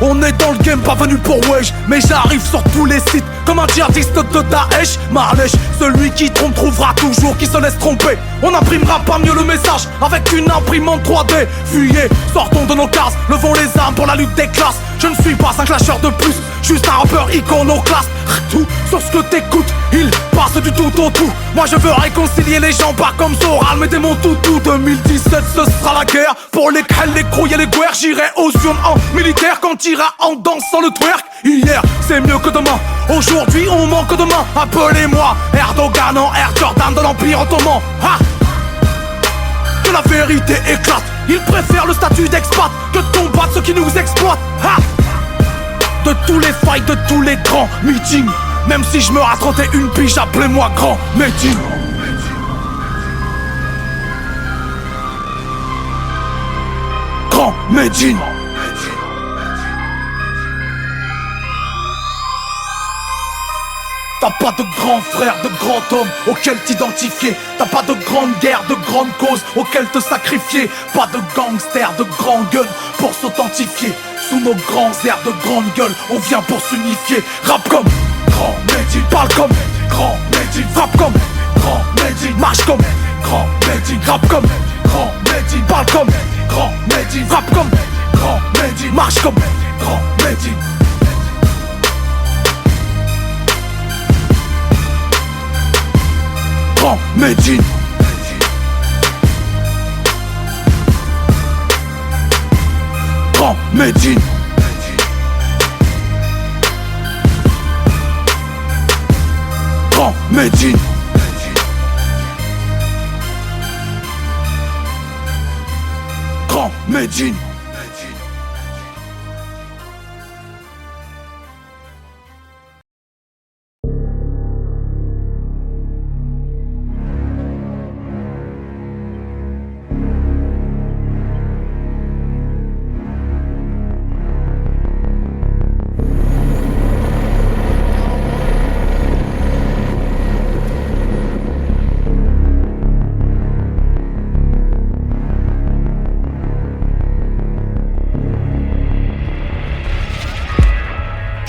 On est dans le game, pas venu pour wesh, mais j'arrive sur tous les sites comme un djihadiste de Daesh. Marlèche, celui qui trompe trouvera toujours qui se laisse tromper. On imprimera pas mieux le message avec une imprimante 3D. Fuyez, sortons de nos cases, levons les armes pour la lutte des classes. Je ne suis pas un clasheur de plus, juste un rappeur iconoclaste. Tout sur ce que t'écoutes, il passe du tout au tout. Moi je veux réconcilier les gens, pas comme Soral, mais mon toutou. 2017 ce sera la guerre pour les khels, les crouilles et les guerres. J'irai aux urnes en militaire quand t'iras en dansant le twerk. Hier c'est mieux que demain, aujourd'hui on manque de main. Appelez-moi Erdogan en Air Jordan de l'Empire Ottoman. Que la vérité éclate, ils préfèrent le statut d'expat que de combattre ceux qui nous exploitent. De tous les fights, de tous les grands meetings, même si je me racontais une piche, appelez-moi grand Medine. Grand Medine. T'as pas de grand frère, de grand homme auquel t'identifier. T'as pas de grande guerre, de grande cause auquel te sacrifier. Pas de gangster, de grand gun pour s'authentifier. Sous nos grands airs de grande gueule, on vient pour s'unifier. Rap comme Grand Medine, parle comme Grand Medine, frappe comme Grand Medine, marche comme Grand Medine, rap comme Grand Medine, parle comme Grand Medine, frappe comme Grand Medine, marche comme Grand Medine. Grand Medine. Grand Medine. Grand Medine. Grand Medine.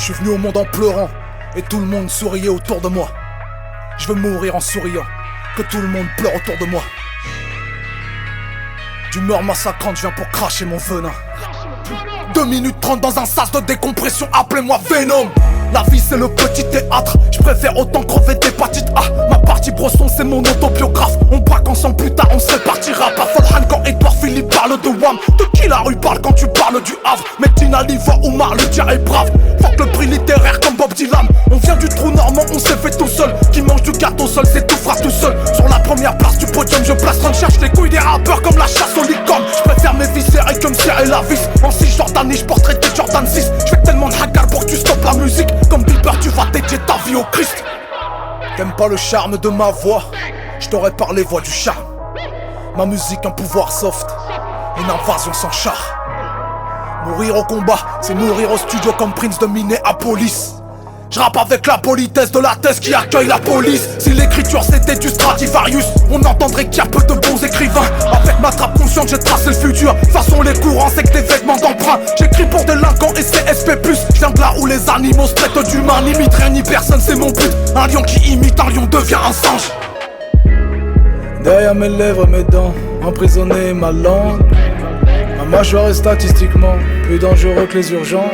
Je suis venu au monde en pleurant, et tout le monde souriait autour de moi. Je veux mourir en souriant, que tout le monde pleure autour de moi. D'humeur massacrante, je viens pour cracher mon venin. 2 minutes 30 dans un sas de décompression, appelez-moi Venom. La vie c'est le petit théâtre, je préfère autant crever d'hépatite A. Ma partie brosson c'est mon autobiographe. On braque ensemble plus tard, on se répartira. Pas Folhan quand Edouard Philippe parle de Wham. De qui la rue parle quand tu parles du Havre? Medina, Liva, Oumar, le dia est brave. Fuck le prix littéraire comme Bob Dylan. On vient du trou normand, on s'est fait tout seul. Qui mange du gâteau seul, c'est tout fera tout seul. Sur la première place du podium, je place on cherche les couilles des rappeurs comme la chasse aux licornes. Je préfère mes viscères et comme Sierra et la vis. En 6 Jordanie, je porterai des Jordan 6. Je fais tellement de hagar pour que tu stoppes la musique. Comme Bieber, tu vas dédier ta vie au Christ. T'aimes pas le charme de ma voix? Je t'aurais parlé voix du charme. Ma musique un pouvoir soft, une invasion sans char. Mourir au combat, c'est mourir au studio comme Prince de Minneapolis. Je rappe avec la politesse de la thèse qui accueille la police. Si l'écriture c'était du Stradivarius, on entendrait qu'il y a peu de bons écrivains. Avec ma trappe consciente j'ai tracé le futur. Façon les courants c'est que des vêtements d'emprunt. J'écris pour délinquants et CSP+. Je viens de là où les animaux se traitent d'humains. N'imite rien ni personne, c'est mon but. Un lion qui imite un lion devient un singe. Derrière mes lèvres, mes dents, emprisonné ma langue. Ma mâchoire est statistiquement plus dangereux que les urgences.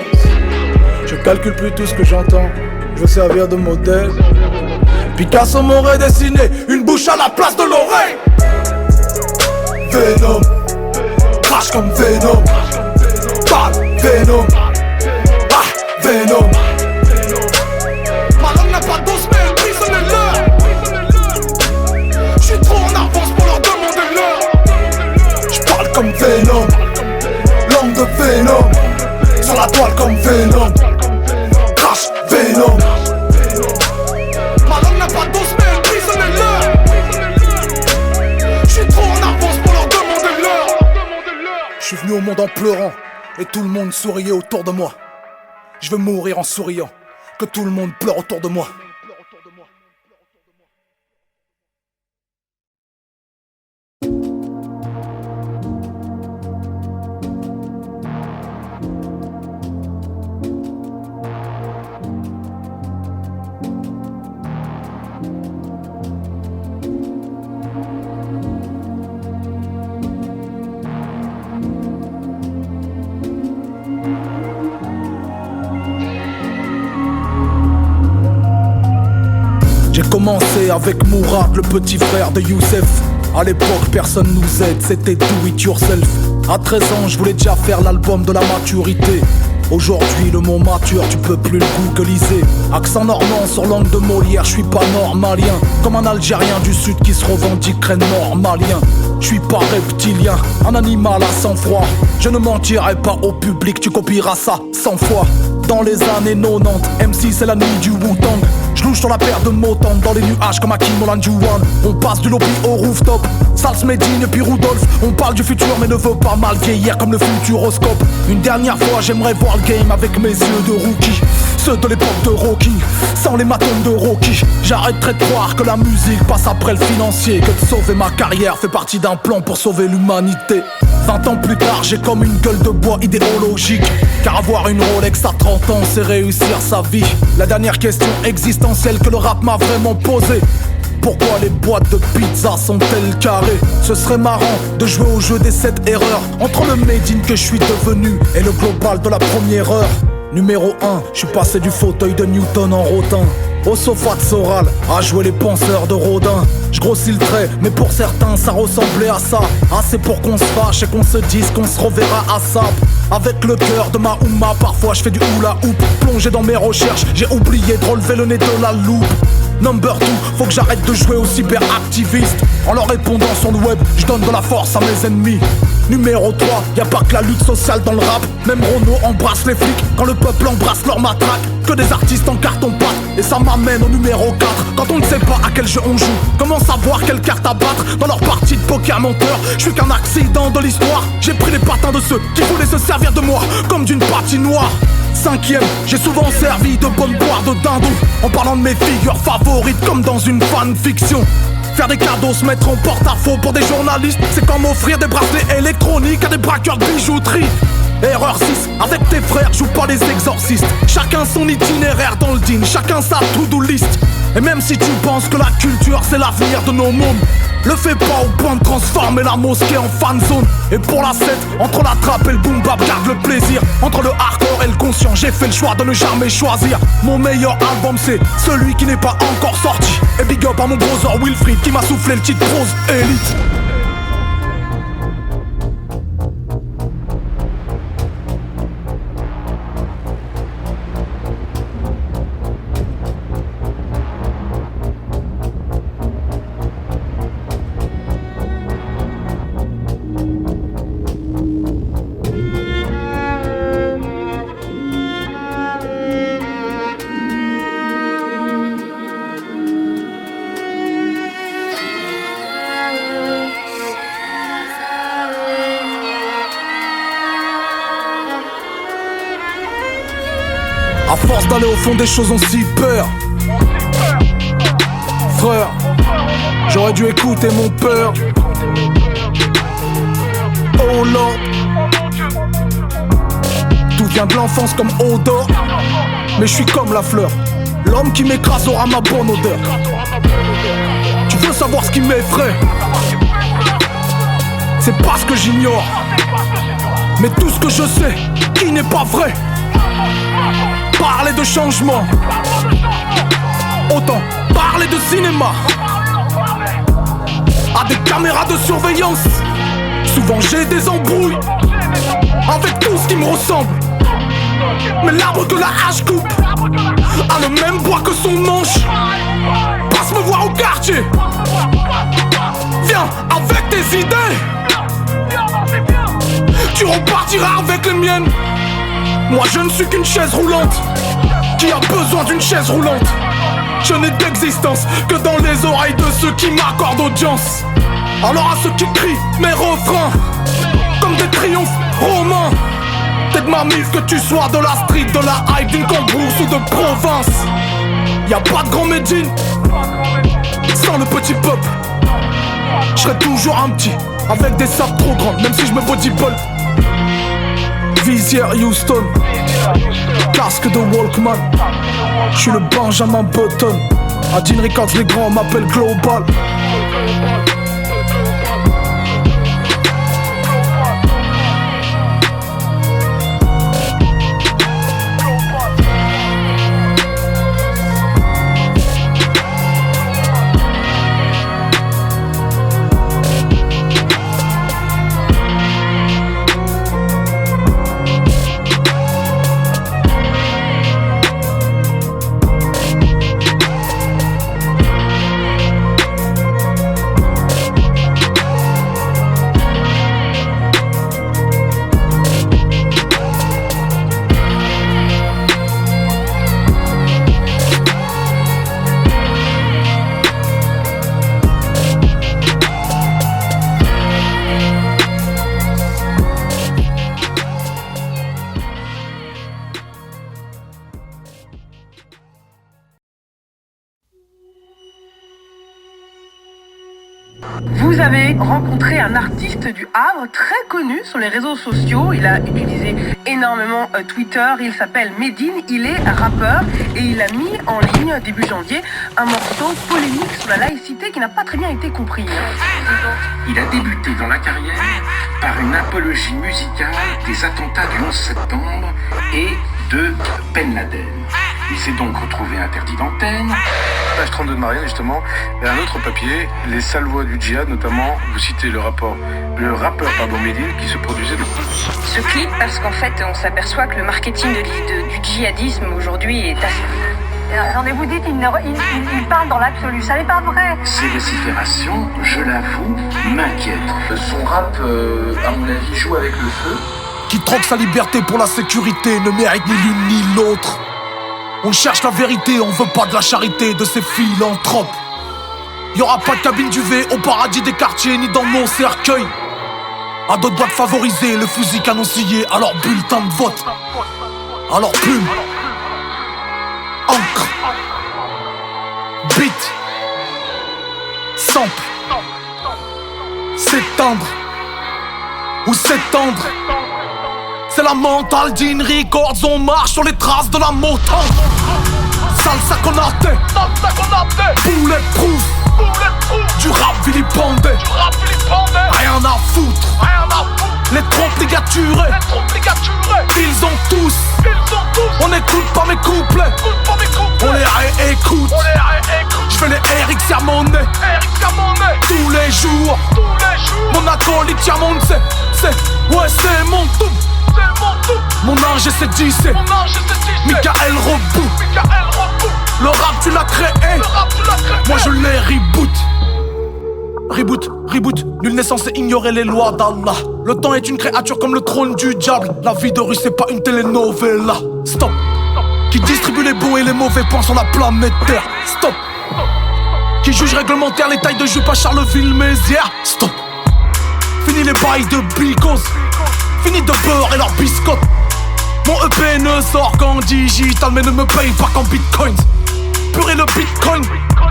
Je calcule plus tout ce que j'entends, je veux servir de modèle. Picasso m'aurait dessiné une bouche à la place de l'oreille. Venom, crash comme Venom. Parle, Venom. Ah, Venom. Ma langue n'a pas d'os mais elle prisonnez-leur. J'suis trop en avance pour leur demander l'heure. J'parle comme Venom, langue de Venom. Sur la toile comme Venom. Crash Venom. Ma langue n'a pas d'os mais elle prisonnez-leur. J'suis trop en avance pour leur demander l'heure. J'suis venu au monde en pleurant, et tout le monde souriait autour de moi. Je veux mourir en souriant, que tout le monde pleure autour de moi. J'ai commencé avec Mourad, le petit frère de Youssef. À l'époque personne nous aide, c'était do it yourself. À 13 ans je voulais déjà faire l'album de la maturité. Aujourd'hui le mot mature tu peux plus le googliser. Accent normand sur langue de Molière, je suis pas normalien. Comme un Algérien du sud qui se revendiquerait normalien. Je suis pas reptilien, un animal à sang-froid. Je ne mentirai pas au public, tu copieras ça 100 fois. Dans les années 90, M6 c'est la nuit du Wu-Tang. Je louche sur la paire de Motan dans les nuages comme Hakim Olajuwon. On passe du lobby au rooftop, Sals Medine puis Rudolph. On parle du futur mais ne veut pas mal vieillir comme le futuroscope. Une dernière fois j'aimerais voir le game avec mes yeux de rookie. Ceux de l'époque de Rocky, sans les matomes de Rocky. J'arrêterai de croire que la musique passe après le financier. Que de sauver ma carrière fait partie d'un plan pour sauver l'humanité. 20 ans plus tard j'ai comme une gueule de bois idéologique. Car avoir une Rolex à 30 ans c'est réussir sa vie. La dernière question existentielle que le rap m'a vraiment posée: pourquoi les boîtes de pizza sont-elles carrées? Ce serait marrant de jouer au jeu des 7 erreurs. Entre le made in que je suis devenu et le global de la première heure. Numéro 1, je suis passé du fauteuil de Newton en rotin au sofa de Soral, à jouer les penseurs de Rodin. Je grossis le trait, mais pour certains ça ressemblait à ça. Assez pour qu'on se fâche et qu'on se dise qu'on se reverra à Sap. Avec le cœur de ma Ouma, parfois je fais du hula hoop. Plongé dans mes recherches, j'ai oublié de relever le nez de la loupe. Number 2, faut que j'arrête de jouer au cyberactiviste. En leur répondant sur le web, je donne de la force à mes ennemis. Numéro 3, y'a pas que la lutte sociale dans le rap. Même Renault embrasse les flics quand le peuple embrasse leur matraque. Que des artistes en carton-pâte, et ça m'amène au numéro 4. Quand on ne sait pas à quel jeu on joue, comment savoir quelle carte à battre dans leur partie de poker menteur? Je suis qu'un accident de l'histoire. J'ai pris les patins de ceux qui voulaient se servir de moi comme d'une patinoire. 5ème, j'ai souvent servi de bonne boire de dindon, en parlant de mes figures favorites comme dans une fanfiction. Faire des cadeaux, se mettre en porte-à-faux pour des journalistes, c'est comme offrir des bracelets électroniques à des braqueurs de bijouterie. Erreur 6, avec tes frères, joue pas les exorcistes. Chacun son itinéraire dans le din, chacun sa to-do list. Et même si tu penses que la culture c'est l'avenir de nos mondes, le fais pas au point de transformer la mosquée en fan zone. Et pour la 7, entre la trappe et le boom bap, garde le plaisir. Entre le hardcore et le conscient, j'ai fait le choix de ne jamais choisir. Mon meilleur album c'est celui qui n'est pas encore sorti. Et big up à mon brother Wilfried qui m'a soufflé le titre prose élite. À force d'aller au fond des choses, on s'y perd. Frère, j'aurais dû écouter mon père. Oh Lord, tout vient de l'enfance comme odeur. Mais je suis comme la fleur, l'homme qui m'écrase aura ma bonne odeur. Tu veux savoir ce qui m'effraie? C'est pas ce que j'ignore, mais tout ce que je sais qui n'est pas vrai. Parler de changement, autant parler de cinéma. À des caméras de surveillance, souvent j'ai des embrouilles avec tout ce qui me ressemble. Mais l'arbre que la hache coupe a le même bois que son manche. Passe me voir au quartier, viens avec tes idées. Tu repartiras avec les miennes. Moi je ne suis qu'une chaise roulante qui a besoin d'une chaise roulante. Je n'ai d'existence que dans les oreilles de ceux qui m'accordent audience. Alors à ceux qui crient mes refrains comme des triomphes romains, t'es de ma mif que tu sois de la street, de la hype, d'une cambrousse ou de province. Y'a pas de grand Médine sans le petit peuple. Je serai toujours un petit avec des sapes trop grandes, même si je me bodybuild. Visière Houston, casque de Walkman. Je suis le Benjamin Button. À Dean Records les grands m'appellent Global. Vous avez rencontré un artiste du Havre très connu sur les réseaux sociaux. Il a utilisé énormément Twitter. Il s'appelle Medine, il est rappeur et il a mis en ligne début janvier un morceau polémique sur la laïcité qui n'a pas très bien été compris. Il a débuté dans la carrière par une apologie musicale des attentats du 11 septembre et de Ben Laden. Il s'est donc retrouvé interdit d'antenne. Page 32 de Marianne, justement, et un autre papier, les sales voix du djihad, notamment, vous citez le rappeur Medine qui se produisait de... Ce clip, parce qu'en fait, on s'aperçoit que le marketing du djihadisme aujourd'hui est assez... Attendez, vous dites, il parle dans l'absolu, ça n'est pas vrai. Ces vociférations, je l'avoue, m'inquiètent. Son rap, à mon avis, joue avec le feu. Qui troque sa liberté pour la sécurité ne mérite ni l'une ni l'autre. On cherche la vérité, on veut pas de la charité de ces philanthropes. Y'aura pas de cabine d'UV au paradis des quartiers ni dans nos cercueils. À d'autres boîtes favorisées, le fusil canoncillé à leur bulletin de vote. À leur plume, encre, beat, sample, s'éteindre ou s'étendre. C'est la mentale d'In Records, on marche sur les traces de la Motown. Salsa Konaté, Bulletproof, du rap vilipendé, rien à foutre. Les trompes ligaturées, ils ont tous. On n'écoute pas mes couplets, on les réécoute. J'fais les Eric Sermonet tous les jours. Mon acolyte Diamond, c'est mon tout. Mon ange c'est 10, c'est Michael Robou. Le rap tu l'as créé, moi je l'ai reboot, nulle naissance et ignorer les lois d'Allah. Le temps est une créature comme le trône du diable. La vie de rue c'est pas une telenovela. Stop. Qui distribue les bons et les mauvais points sur la planète Terre. Stop. Qui juge réglementaire les tailles de jupe à Charleville-Mézières. Stop. Fini les bails de bicos, fini de beurre et leur biscotte. Mon EP ne sort qu'en digital mais ne me paye pas qu'en bitcoins. Purée le bitcoin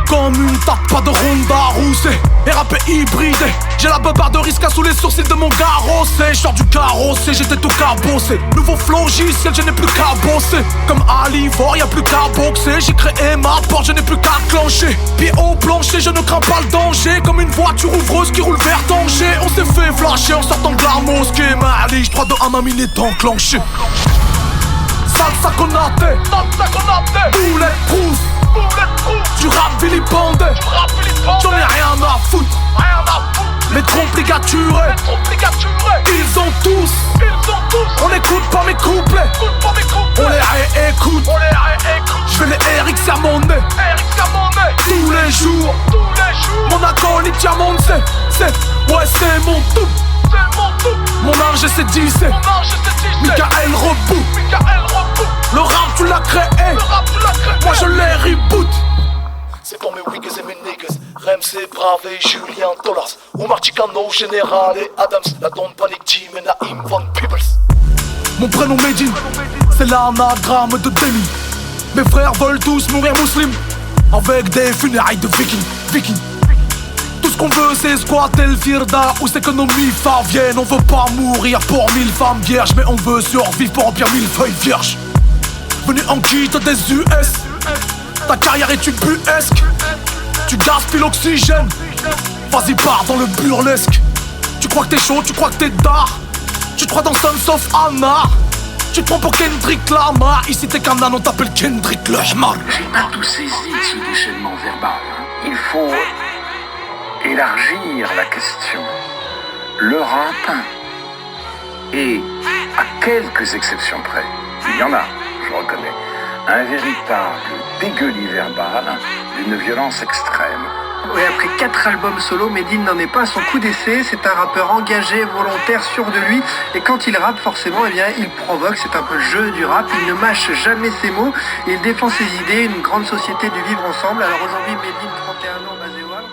comme une tape, pas de Ronda roussée et rappé hybridé. J'ai la beubare de Risca sous les sourcils de mon carrossé. J'sors du carrossé, j'étais tout cabossé. Nouveau flow ciel, je n'ai plus qu'à bosser. Comme Alivore, y'a plus qu'à boxer. J'ai créé ma porte, je n'ai plus qu'à clencher. Pied au plancher, je ne crains pas le danger. Comme une voiture ouvreuse qui roule vers danger. On s'est fait flasher en sortant de la mosquée. Ma lige 3 de 1, ma mine est enclenchée. Salsa Konaté, Bulletproof, du rap vilipendé, j'en ai rien à foutre. Les trompes ligaturées, ils ont tous. On n'écoute pas mes couplets, on les réécoute. J'fais les Eric Sermonet tous les jours. Mon acolyte Diamond, c'est mon tout. Mon ange c'est 10, c'est Michael Robou. Le rap tu l'as créé, moi je l'ai reboot. C'est pour mes wiggas et mes niggas, Remsé, Brave et Julien Dollars, Omar Chicano, Général et Adams, la Don Panic Team et Naïm Von Peebles. Mon prénom Medine, c'est l'anagramme de Demi. Mes frères veulent tous mourir musulmans, avec des funérailles de vikings. Tout ce qu'on veut c'est squatter le firda, où c'est que nos mifas viennent. On veut pas mourir pour 1000 femmes vierges, mais on veut survivre pour remplir 1000 feuilles vierges. Venu en kit des US, ta carrière est ubuesque. Tu gaspilles l'oxygène, vas-y pars dans le burlesque. Tu crois que t'es chaud, tu crois que t'es d'art. Tu crois dans Sons of Anarch. Tu te prends pour Kendrick Lamar. Ici t'es qu'un âne, on t'appelle Kendrick Lamar. J'ai pas tout saisi de ce déchaînement verbal. Il faut élargir la question. Le rap est, à quelques exceptions près, il y en a, je reconnais, un véritable dégueulis verbal d'une violence extrême. Oui, après 4 albums solo, Medine n'en est pas à son coup d'essai. C'est un rappeur engagé, volontaire, sûr de lui. Et quand il rappe, forcément, eh bien, il provoque. C'est un peu le jeu du rap. Il ne mâche jamais ses mots. Il défend ses idées, une grande société du vivre ensemble. Alors aujourd'hui, Medine, 31 ans, basé au Havre.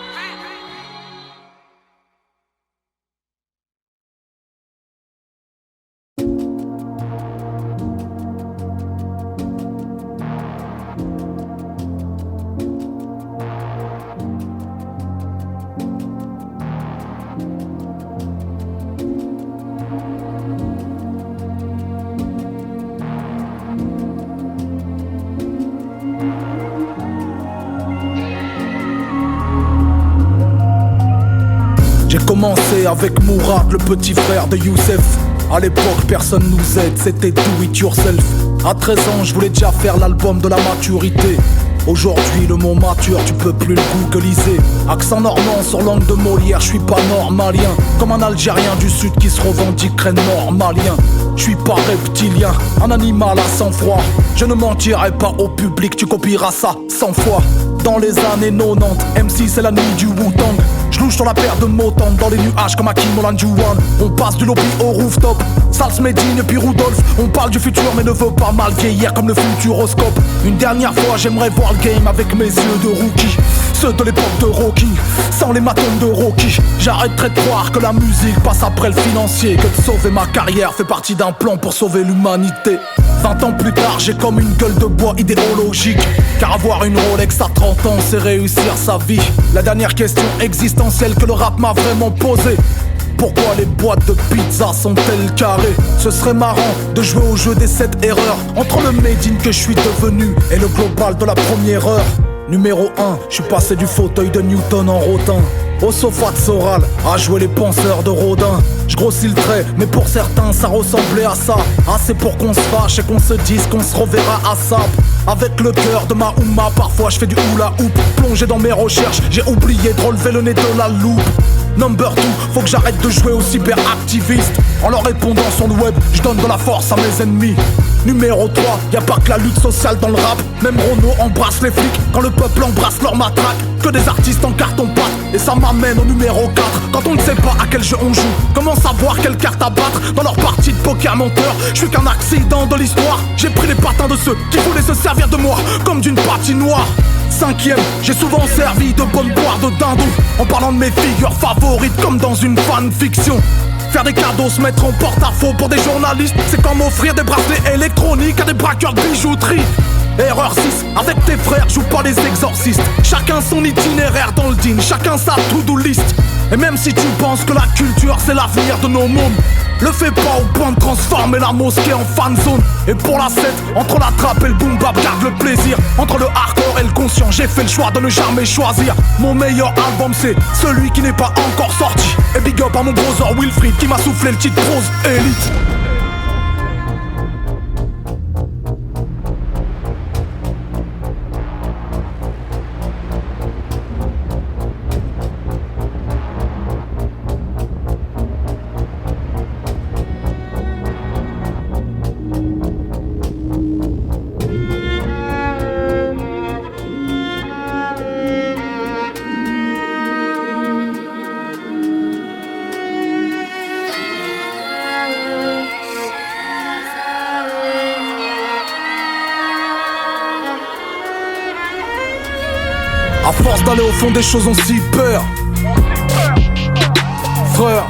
J'ai commencé avec Mourad, le petit frère de Youssef. À l'époque personne nous aide, c'était do it yourself. À 13 ans je voulais déjà faire l'album de la maturité. Aujourd'hui le mot mature tu peux plus le googliser. Accent normand sur langue de Molière, je suis pas normalien. Comme un Algérien du sud qui se revendiquerait normalien. Je suis pas reptilien, un animal à sang-froid. Je ne mentirai pas au public, tu copieras ça 100 fois. Dans les années 90, M6 c'est la nuit du Wu-Tang. Je louche sur la paire de Motown dans les nuages comme Hakim Olajuwon. On passe du lobby au rooftop, Sals Medine puis Rudolph. On parle du futur mais ne veut pas mal vieillir comme le futuroscope. Une dernière fois j'aimerais voir le game avec mes yeux de rookie. Ceux de l'époque de Rocky, sans les matomes de Rocky. J'arrêterai de croire que la musique passe après le financier. Que de sauver ma carrière fait partie d'un plan pour sauver l'humanité. 20 ans plus tard j'ai comme une gueule de bois idéologique. Car avoir une Rolex à 30 ans c'est réussir sa vie. La dernière question existentielle que le rap m'a vraiment posée. pourquoi les boîtes de pizza sont-elles carrées. Ce serait marrant de jouer au jeu des 7 erreurs entre le made in que je suis devenu et le global de la première heure. Numéro 1, je suis passé du fauteuil de Newton en rotin au sofa de Soral, à jouer les penseurs de Rodin. Je grossis le trait, mais pour certains ça ressemblait à ça. Assez pour qu'on se fâche et qu'on se dise qu'on se reverra à Sap. Avec le cœur de ma Ouma, parfois je fais du hula hoop. Plongé dans mes recherches, j'ai oublié de relever le nez de la loupe. Number 2, faut que j'arrête de jouer au cyberactiviste. En leur répondant sur le web, je donne de la force à mes ennemis. Numéro 3, y'a pas que la lutte sociale dans le rap. Même Renault embrasse les flics quand le peuple embrasse leur matraque. Que des artistes en carton-pâte, et ça m'amène au numéro 4. Quand on ne sait pas à quel jeu on joue, comment savoir quelle carte abattre dans leur partie de poker menteur. Je suis qu'un accident de l'histoire. J'ai pris les patins de ceux qui voulaient se servir de moi comme d'une patinoire. 5ème, j'ai souvent servi de bonne boire de dindon en parlant de mes figures favorites comme dans une fanfiction. Faire des cadeaux, se mettre en porte-à-faux pour des journalistes, c'est comme offrir des bracelets électroniques à des braqueurs de bijouterie. Erreur 6, avec tes frères, joue pas les exorcistes. Chacun son itinéraire dans le din, chacun sa to-do list. Et même si tu penses que la culture c'est l'avenir de nos mondes, le fais pas au point de transformer la mosquée en fan zone. Et pour la 7, entre la trappe et le boom bap, garde le plaisir. Entre le hardcore et le conscient, j'ai fait le choix de ne jamais choisir. Mon meilleur album c'est celui qui n'est pas encore sorti. Et big up à mon brother Wilfried qui m'a soufflé le titre Prose Elite. À force d'aller au fond des choses, on s'y perd. Frère,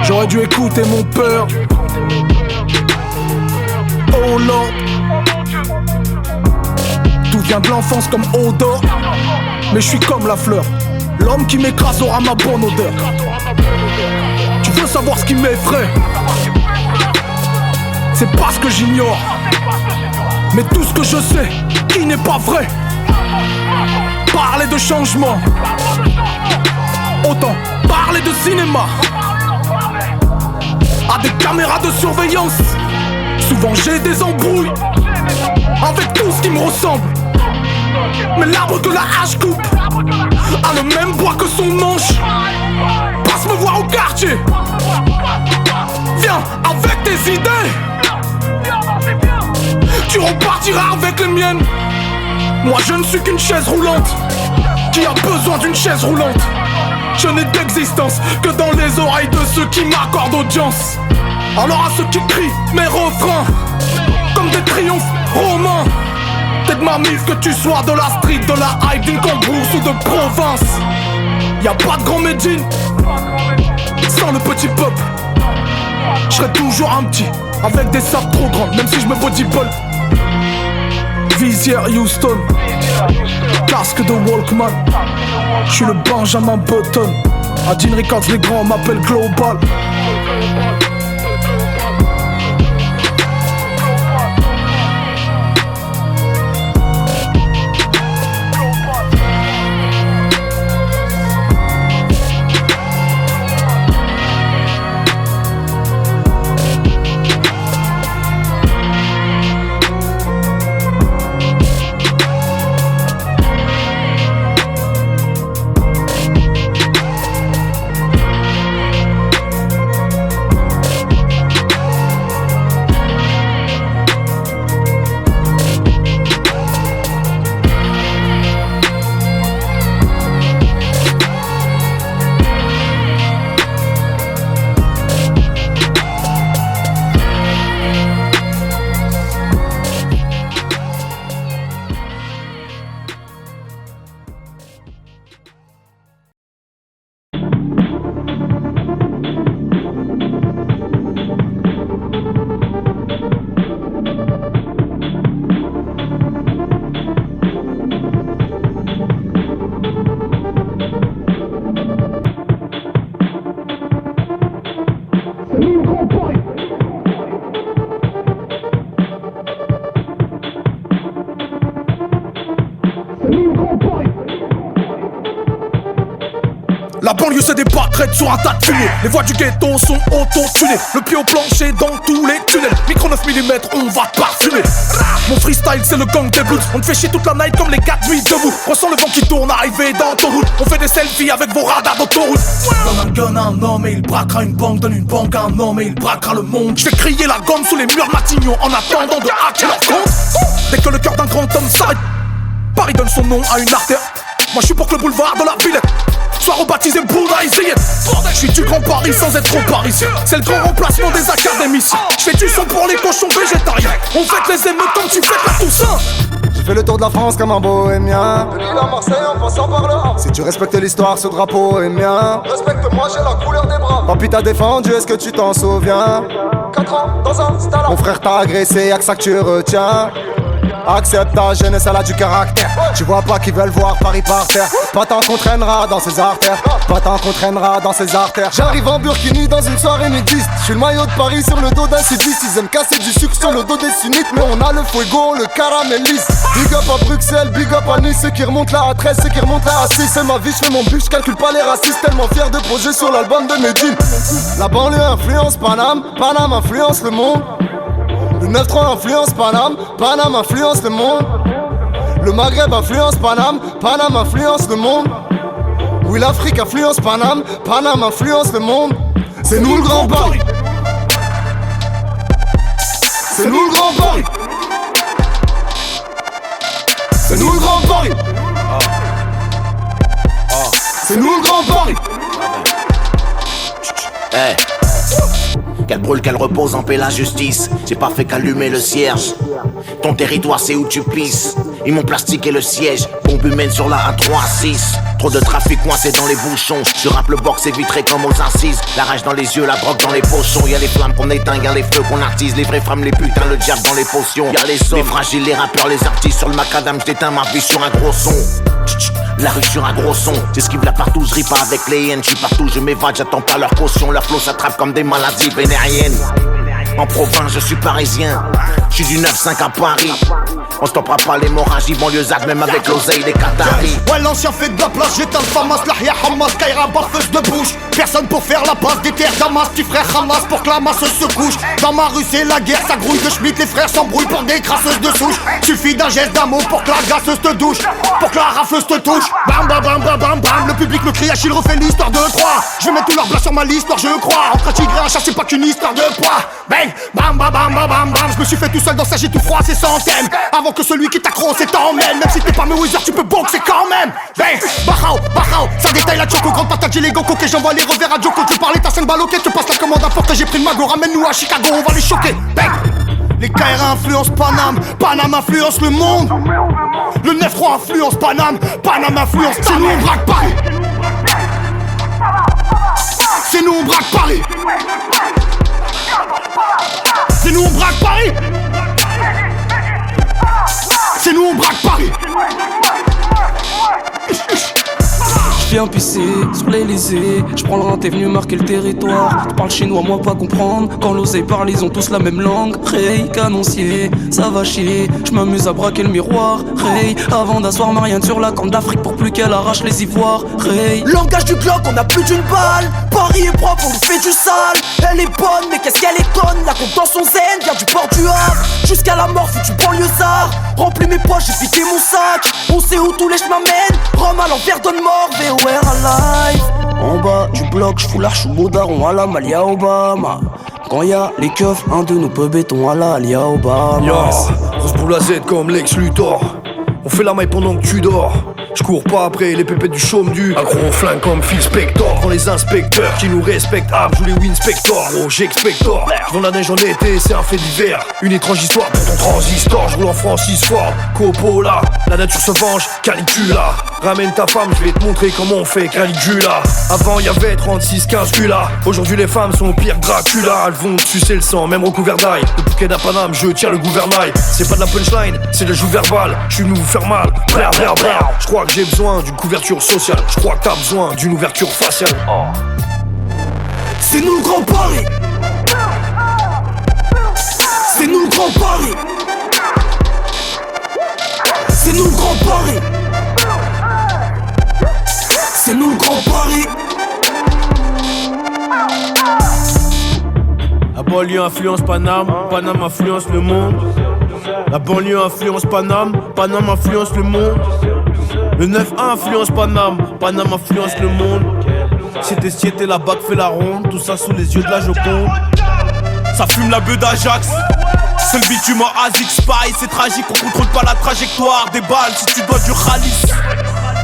j'aurais dû écouter mon père. Oh Lord, tout vient de l'enfance comme odeur. Mais je suis comme la fleur, l'homme qui m'écrase aura ma bonne odeur. Tu veux savoir ce qui m'effraie? C'est pas ce que j'ignore, mais tout ce que je sais qui n'est pas vrai. Parler de changement, autant parler de cinéma. À des caméras de surveillance, souvent j'ai des embrouilles avec tout ce qui me ressemble. Mais l'arbre que la hache coupe a le même bois que son manche. Passe me voir au quartier, viens avec tes idées. Tu repartiras avec les miennes. Moi je ne suis qu'une chaise roulante qui a besoin d'une chaise roulante. Je n'ai d'existence que dans les oreilles de ceux qui m'accordent audience. Alors à ceux qui crient mes refrains comme des triomphes romains, t'es de ma mif que tu sois de la street, de la hype, d'une cambrousse ou de province. Y'a pas de grand Médine sans le petit peuple. Je serai toujours un petit avec des sapes trop grandes, même si je me bodybuild. Visière Houston, casque de Walkman. Je suis le Benjamin Button. À Dean Records les grands m'appellent Global. La banlieue c'est des pâquerettes sur un tas de fumée. Les voix du ghetto sont auto-tunées. Le pied au plancher dans tous les tunnels. Micro 9 mm, on va te parfumer. Mon freestyle c'est le gang des blues. On te fait chier toute la night comme les 4 nuits debout. Ressens le vent qui tourne arrivé dans ton route. On fait des selfies avec vos radars d'autoroute. Donne un gun à un homme et il braquera une banque. Donne une banque à un homme et il braquera le monde. Je vais crier la gomme sous les murs de Matignon en attendant de hacker leur compte. Dès que le cœur d'un grand homme s'arrête, Paris donne son nom à une artère. Moi je suis pour que le boulevard de la Villette soit rebaptisé Bouddha et Zayed. Je suis du grand Paris sans être trop parisien. C'est le grand remplacement des académiciens. Je fais du son pour les cochons végétariens. On fête les émeutes comme tu fêtes la Toussaint. J'ai fait le tour de la France comme un bohémien. De Lille à Marseille en passant par le Havre. Si tu respectes l'histoire, ce drapeau est mien. Respecte-moi, j'ai la couleur des bras. Papy t'a défendu, est-ce que tu t'en souviens? 4 ans dans un stade. Mon frère t'a agressé, y'a que ça que tu retiens. Accepte ta jeunesse, elle a du caractère. Tu vois pas qu'ils veulent voir Paris par terre. Pas tant qu'on traînera dans ses artères. Pas tant qu'on traînera dans ses artères. J'arrive en burkini dans une soirée nudiste. J'suis le maillot de Paris sur le dos d'un sudiste. Ils aiment casser du sucre sur le dos des sunnites. Mais on a le fuego, le caramélise. Big up à Bruxelles, big up à Nice. Ceux qui remontent là à 13, ceux qui remontent là à 6. C'est ma vie, j'fais mon but, j'calcule pas les racistes. Tellement fier de poser sur l'album de Medine. La banlieue influence Paname, Paname influence le monde. Le 9-3 influence Paname, Paname influence le monde. Le Maghreb influence Paname, Paname influence le monde. Oui, l'Afrique influence Paname, Paname influence le monde. C'est nous le grand Paris. C'est nous le grand Paris. C'est nous le grand Paris. C'est nous le grand Paris. Hey. Qu'elle brûle, qu'elle repose en paix la justice. J'ai pas fait qu'allumer le cierge. Ton territoire c'est où tu pisses. Ils m'ont plastiqué le siège. Bombe humaine sur la A36. Trop de trafic coincé dans les bouchons. Je rappe le box et vitré comme aux incises. La rage dans les yeux, la drogue dans les pochons. Y'a les flammes qu'on éteint, y'a les feux qu'on attise. Les vraies femmes, les putains, le diable dans les potions. Y'a les hommes, les fragiles, les rappeurs, les artistes. Sur le macadam, j'éteins ma vie sur un gros son. La rue sur un gros son, j'esquive la partout, je ris pas avec les hyènes, je suis partout, je m'évade, j'attends pas leur caution, leur flow s'attrape comme des maladies vénériennes. En province, je suis parisien, je suis du 9-5 à Paris. On stoppera pas l'hémorragie banlieusarde, même avec l'oseille des Qataris. Ouais, l'ancien fait de la place, j'éteins le Famas, l'Ahya Hamas, Kaira, baffeuse de bouche. Personne pour faire la passe des terres d'Amas, petit frère Hamas pour que la masse se couche. Dans ma rue, c'est la guerre, ça grouille de Schmitt, les frères s'embrouillent pour des crasseuses de souche. Suffit d'un geste d'amour pour que la gasseuse te douche, pour que la rafleuse te touche. Bam, bam, bam, bam, bam, bam, le public me crie, Achille refait l'histoire de 3. Je vais mettre tout leur blas sur ma liste, je crois. Entre un tigre et un chat, c'est pas qu'une histoire de poids. Bang, bam, bam, bam, bam, bam, bam. Je me suis fait tout seul dans sa j'ai tout froid, c'est sans thème. Avant que celui qui t'accroche t'emmène. Même si t'es pas Mayweather, tu peux boxer quand même. Bang, Bahao, Bahao, ça détaille la choco. Grande patate, j'ai les gants coqués, j'envoie les revers à Joko. Tu parlais, t'as 5 balles, ok, tu passes la commande à porte. J'ai pris le magot, ramène-nous à Chicago, on va les choquer. Bang. Les KR influencent Paname, Paname influence le monde. Le 9-3 influence Paname, Paname influence ta mère. C'est nous on braque Paris. C'est nous on braque Paris. C'est nous on braque Paris. C'est nous on braque Paris. Viens pisser sur l'Elysée, je prends le rein, t'es venu marquer le territoire. Tu parles chinois, moi pas comprendre. Quand l'oseille parle, ils ont tous la même langue. Hey, canoncier, ça va chier. Je m'amuse à braquer le miroir. Hey, avant d'asseoir Marianne sur la corne d'Afrique pour plus qu'elle arrache les ivoires. Hey, langage du Glock, on a plus d'une balle. Paris est propre, on lui fait du sale. Elle est bonne, mais qu'est-ce qu'elle est conne. La compte dans son zen, vient du port du Havre. Jusqu'à la mort, foutu banlieusard. Remplis mes poches, j'ai piqué mon sac. On sait où tous les chemins mènent. Rome à l'envers, donne mort, VOR alive. En bas du bloc, j'fous l'arche au daron à la Malia Obama. Quand y'a les keufs, un de nous peut béton à la Alia Obama. Yo, on se boule la Z comme Lex Luthor. On fait la maille pendant que tu dors. Je cours pas après les pépettes du chaume du un gros flingue comme Phil Spector. Quand les inspecteurs qui nous respectent, joue les Winspector. Gros j'expector, dans la neige en été, c'est un fait divers. Une étrange histoire pour ton transistor. Je roule en Francis Ford, Coppola. La nature se venge, Caligula. Ramène ta femme, je vais te montrer comment on fait Caligula. Avant y'avait 36-15 Gula. Aujourd'hui les femmes sont pire que Dracula. Elles vont te sucer le sang, même au gouvernail. Le bouquet d'à Paname, je tiens le gouvernail. C'est pas de la punchline, c'est le jeu verbal. Je suis venu vous faire mal, je crois que j'ai besoin d'une couverture sociale. Je crois que t'as besoin d'une ouverture faciale. C'est nous le grand Paris. C'est nous le grand Paris. C'est nous le grand Paris. C'est nous le grand Paris. banlieue influence Paname, Paname influence le monde. La banlieue influence Paname, Paname influence le monde. Le 9-1 influence Paname, Paname influence le monde. C'était la bague fait la ronde, tout ça sous les yeux de la Joconde. Ça fume la beuh d'Ajax. C'est le bitume en ASICS, pareil c'est tragique, on contrôle pas la trajectoire des balles si tu dois du ralice.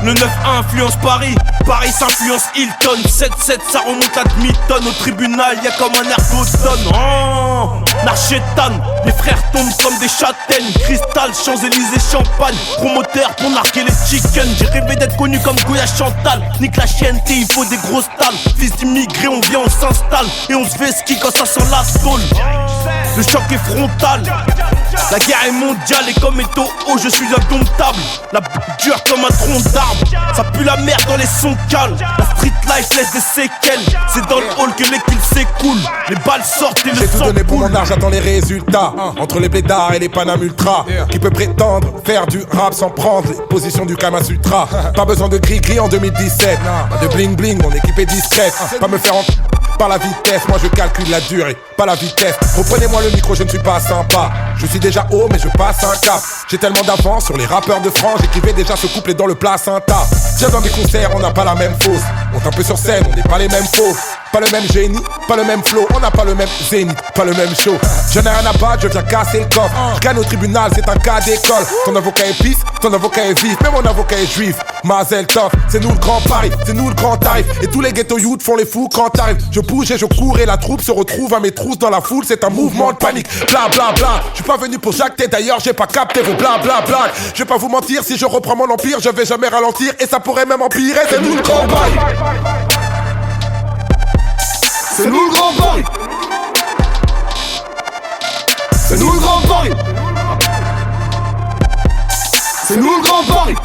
Le 9-1 influence Paris, Paris s'influence Hilton. 7-7 ça remonte à demi-tonne, au tribunal y'a comme un air d'automne. Oh, Narchétan, les frères tombent comme des châtaignes. Cristal, Champs-Élysées, Champagne, promoteur pour narguer les chickens. J'ai rêvé d'être connu comme Goya Chantal. Nique la chienne, il faut des grosses talles. Fils d'immigrés, on vient, on s'installe et on se fait ski quand ça sent la saule. Le choc est frontal. La guerre est mondiale et comme étant haut je suis indomptable. La dure comme un tronc d'arbre. Ça pue la merde dans les sons calmes. La street life laisse des séquelles. C'est dans le hall que les kills s'écoulent. Les balles sortent et le sang j'ai tout donné pour mon art, j'attends les résultats. Entre les blédards et les Paname Ultra. Qui peut prétendre faire du rap sans prendre les positions du Kama Sutra. Pas besoin de gris-gris en 2017. Pas de bling bling, mon équipe est discrète. Pas me faire par la vitesse, moi je calcule la durée, pas la vitesse. Reprenez-moi le micro, je ne suis pas sympa. Je suis déjà haut, mais je passe un cap. J'ai tellement d'avance sur les rappeurs de France, j'écrivais déjà ce couplet dans le placenta. Viens dans des concerts, on n'a pas la même fosse. Monte un peu sur scène, on n'est pas les mêmes faux. Pas le même génie, pas le même flow, on n'a pas le même zénith, pas le même show. Je n'ai rien à battre, je viens casser le coffre. Je gagne au tribunal, c'est un cas d'école. Ton avocat est pisse, ton avocat est vif, mais mon avocat est juif. Mazel tov, c'est nous le grand Paris, c'est nous le grand tarif. Et tous les ghetto youth font les fous quand t'arrives. Je bouge et je cours et la troupe se retrouve à mes trousses dans la foule, c'est un mouvement de panique. Bla bla bla, je suis pas venu pour jacter, d'ailleurs j'ai pas capté vos bla bla bla. Je vais pas vous mentir, si je reprends mon empire, je vais jamais ralentir et ça pourrait même empirer, c'est nous le grand Paris. C'est nous le grand Paris. C'est nous le grand Paris. C'est nous le grand Paris.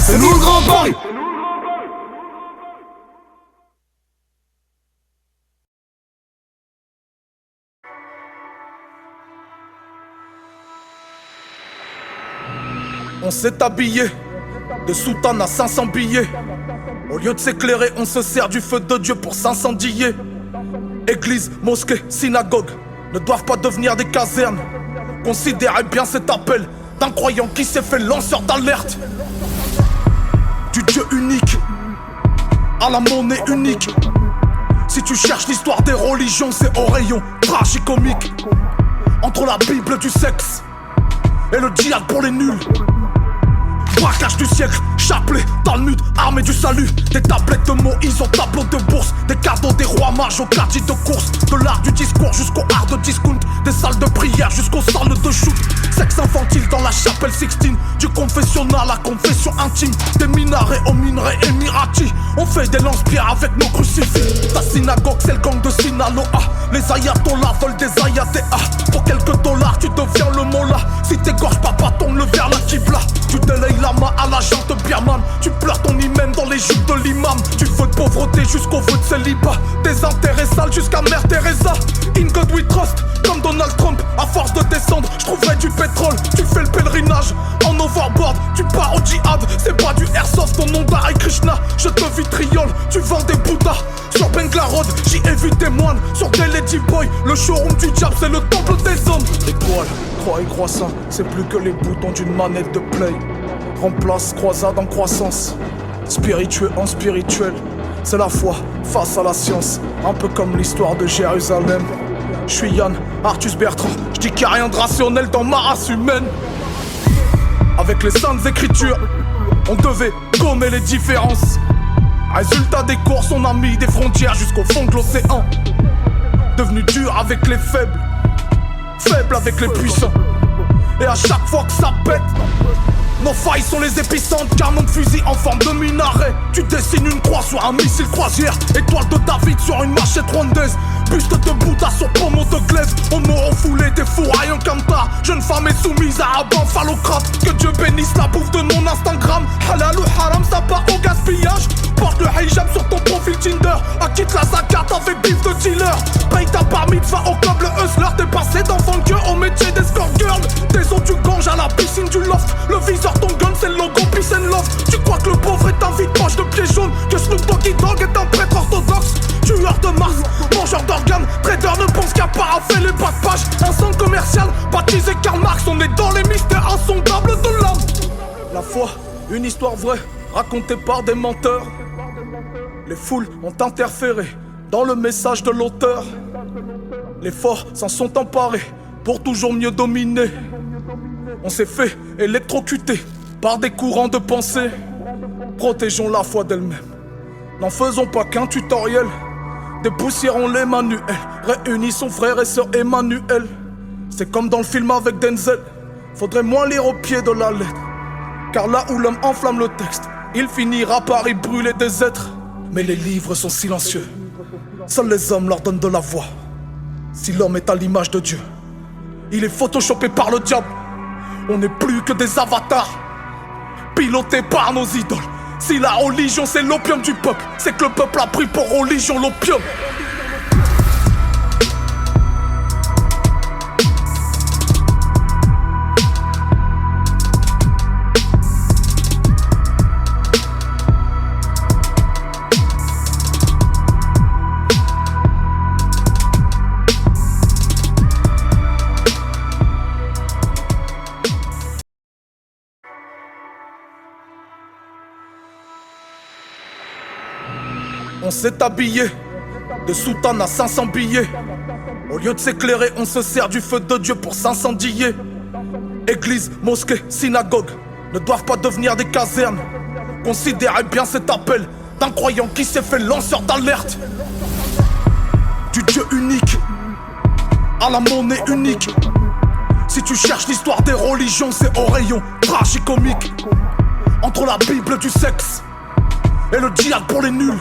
C'est nous le grand Paris. On s'est habillé de soutane à 500 billets. Au lieu de s'éclairer, on se sert du feu de Dieu pour s'incendier. Église, mosquée, synagogue ne doivent pas devenir des casernes. Considérez bien cet appel d'un croyant qui s'est fait lanceur d'alerte. Du Dieu unique à la monnaie unique. Si tu cherches l'histoire des religions, c'est au rayon tragicomique. Entre la Bible du sexe et le djihad pour les nuls. Braquage du siècle, chapelet, Talmud, armée du salut. Des tablettes de Moïse au tableau de bourse. Des cadeaux des rois mages au quartier de course. De l'art du discours jusqu'au art de discount. Des salles de prière jusqu'aux salles de shoot. Sexe infantile dans la chapelle Sixtine. Du confessionnal à confession intime. Des minarets aux minerais émiratis. On fait des lance-pierres avec nos crucifix. Ta synagogue c'est le gang de Sinaloa. Les ayatollahs volent des ayatéas. Pour quelques dollars tu deviens le mollah. Si t'égorges papa tourne le vers la kibla. Tu délayes la main à la jante Birman. Tu pleures ton hymen dans les jupes de l'imam. Du feu de pauvreté jusqu'au feu de célibat. Des intérêts sales jusqu'à Mère Teresa. In God we trust, comme Donald Trump. À force de descendre, je trouverai du pétrole. Tu fais le pèlerinage en overboard. Tu pars au djihad, c'est pas du airsoft. Ton nom d'Hare Krishna, je te vitriole. Tu vends des bouddhas sur Bengla Road. J'y ai vu des moines sur des Ladyboy. Le showroom du diable, c'est le temple des hommes. Étoile, croix et croissant, c'est plus que les boutons d'une manette de play. Remplace croisade en croissance, spirituel en spirituel. C'est la foi face à la science, un peu comme l'histoire de Jérusalem. Je suis Yann Arthus Bertrand, je dis qu'il n'y a rien de rationnel dans ma race humaine. Avec les saintes écritures, on devait gommer les différences. Résultat des courses, on a mis des frontières jusqu'au fond de l'océan. Devenu dur avec les faibles, faible avec les puissants. Et à chaque fois que ça pète, nos failles sont les épicentres, canon de fusil en forme de minaret. Tu dessines une croix sur un missile croisière, étoile de David sur une machette rwandaise. Buste de Bouddha sur pommeau de glaive. On m'aura foulé des fourrailles en camtar. Jeune femme est soumise à Abban phallocrate. Que Dieu bénisse la bouffe de mon Instagram. Halal ou haram, ça part au gaspillage. Porte le hijab sur ton profil Tinder. Acquitte la zakat avec bif de dealer. Paye ta bar mitzvah au club le hustler. T'es passé d'enfant de cœur au métier d'escort girl. Des eaux du gange à la piscine du loft. Le viseur ton gun c'est le logo peace and love. Tu crois que le pauvre est un vide poche de pieds jaunes. Que Snoop Doggy Dogg est un prêtre orthodoxe. Tueur de Mars, pas de page, un centre commercial baptisé Karl Marx. On est dans les mystères insondables de l'âme. La foi, une histoire vraie, racontée par des menteurs. Les foules ont interféré dans le message de l'auteur. Les forts s'en sont emparés pour toujours mieux dominer. On s'est fait électrocuter par des courants de pensée. Protégeons la foi d'elle-même. N'en faisons pas qu'un tutoriel. Dépoussiérons les manuels. Réunissons frères et sœurs Emmanuel. C'est comme dans le film avec Denzel. Faudrait moins lire au pied de la lettre. Car là où l'homme enflamme le texte, il finira par y brûler des êtres. Mais les livres sont silencieux. Seuls les hommes leur donnent de la voix. Si l'homme est à l'image de Dieu, il est photoshopé par le diable. On n'est plus que des avatars, pilotés par nos idoles. Si la religion c'est l'opium du peuple, c'est que le peuple a pris pour religion l'opium. On s'est habillé de soutane à 500 billets. Au lieu de s'éclairer, on se sert du feu de Dieu pour s'incendier. Église, mosquée, synagogue ne doivent pas devenir des casernes. Considérez bien cet appel d'un croyant qui s'est fait lanceur d'alerte. Du Dieu unique à la monnaie unique. Si tu cherches l'histoire des religions, c'est au rayon tragicomique. Entre la Bible du sexe et le djihad pour les nuls.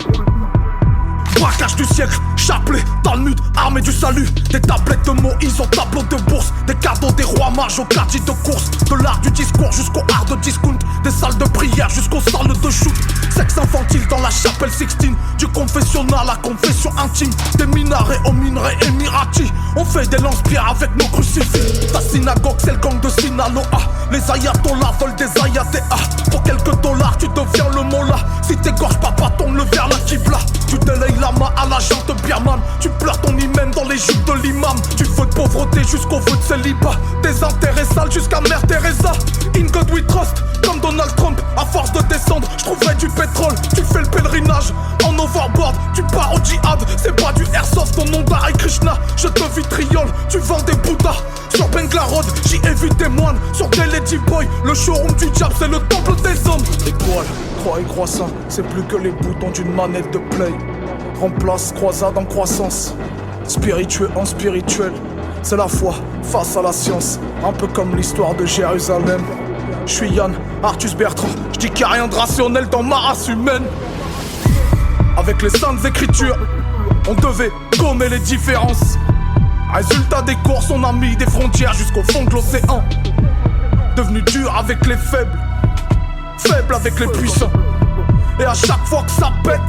Braquage du siècle, chapelet, Talmud, armée du salut. Des tablettes de Moïse au tableau de bourse. Des cadeaux des rois mages au quartier de course. De l'art du discours jusqu'au art de discount. Des salles de prière jusqu'aux salles de shoot. Sexe infantile dans la chapelle Sixtine. Du confessionnal à confession intime. Des minarets aux minerais émiratis. On fait des lance-pierres avec nos crucifix. Ta synagogue c'est le gang de Sinaloa. Les ayatollahs volent des ayatea. Pour quelques dollars tu deviens le mollah. Si t'égorges papa tourne le vers la kibla. Tu délayes la main à la jante birmane. Tu pleures ton hymen dans les jupes de l'imam. Du feu de pauvreté jusqu'au feu de célibat. Des intérêts sales jusqu'à Mère Teresa. In God we trust, comme Donald Trump. À force de descendre, je trouverai du pétrole. Tu fais le pèlerinage en overboard. Tu pars au djihad, c'est pas du airsoft. Ton nom d'Hare Krishna, je te vitriole. Tu vends des bouddhas sur Bengla Road. J'y ai vu des moines sur des Lady Boy. Le showroom du diable, c'est le temple des hommes. Étoile, croix et croissant, c'est plus que les boutons d'une manette de play. Remplace croisade en croissance, spirituel en spirituel. C'est la foi face à la science, un peu comme l'histoire de Jérusalem. Je suis Yann Arthus Bertrand, je dis qu'il n'y a rien de rationnel dans ma race humaine. Avec les saintes écritures, on devait gommer les différences. Résultat des courses, on a mis des frontières jusqu'au fond de l'océan. Devenu dur avec les faibles, faible avec les puissants. Et à chaque fois que ça pète,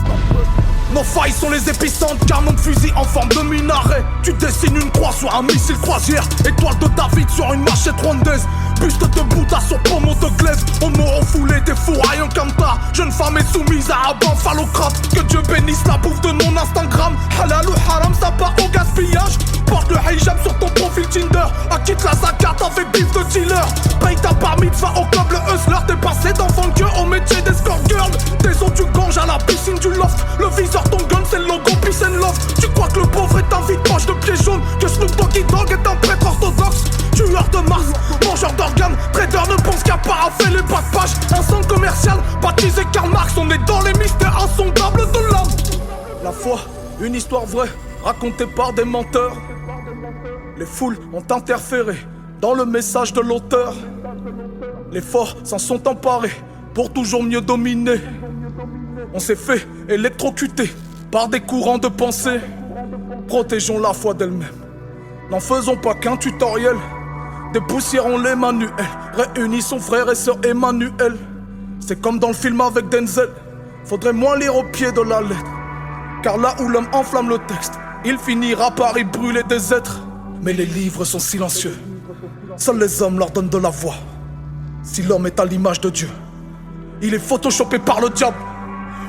nos failles sont les épicentres, canon de fusil en forme de minaret. Tu dessines une croix sur un missile croisière. Étoile de David sur une machette rwandaise. Buste de Bouddha sur pommeau de glaise. On m'aura foulé des fourrailles en camtar. Jeune femme est soumise à un phallocrate. Que Dieu bénisse la bouffe de mon Instagram. Halal ou haram, ça part au gaspillage. Porte le hijab sur ton profil Tinder. Acquitte la zakat avec bif de dealer. Paye ta bar mitzvah au club le hustler. T'es passé d'enfant de cœur au métier d'escort girl. Des eaux du gange à la piscine du loft. Le viseur ton gun c'est le logo peace and love. Tu crois que le pauvre est un vide poche de pieds jaunes. Que Snoop Doggy Dogg est un prêtre orthodoxe. Tueur de Mars, mangeur d'organes. Trader ne pense qu'à paraffer les bas de page. Un centre commercial baptisé Karl Marx. On est dans les mystères insondables de l'âme. La foi, une histoire vraie racontée par des menteurs. Les foules ont interféré dans le message de l'auteur. Les forts s'en sont emparés pour toujours mieux dominer. On s'est fait électrocuter par des courants de pensée. Protégeons la foi d'elle-même. N'en faisons pas qu'un tutoriel. Dépoussiérons les manuels. Réunissons frères et sœurs Emmanuel. C'est comme dans le film avec Denzel. Faudrait moins lire au pied de la lettre. Car là où l'homme enflamme le texte, il finira par y brûler des êtres. Mais les livres sont silencieux. Seuls les hommes leur donnent de la voix. Si l'homme est à l'image de Dieu, il est photoshopé par le diable.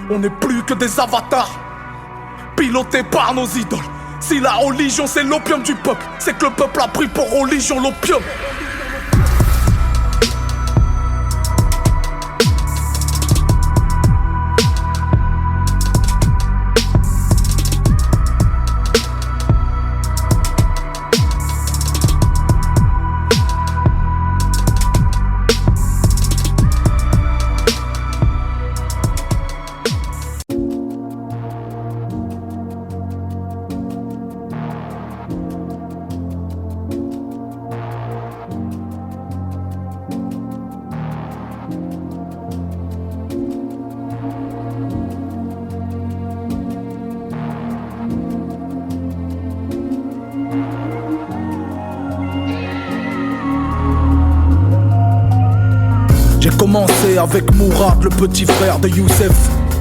On n'est plus que des avatars, pilotés par nos idoles. Si la religion c'est l'opium du peuple, c'est que le peuple a pris pour religion l'opium. J'ai commencé avec Mourad, le petit frère de Youssef.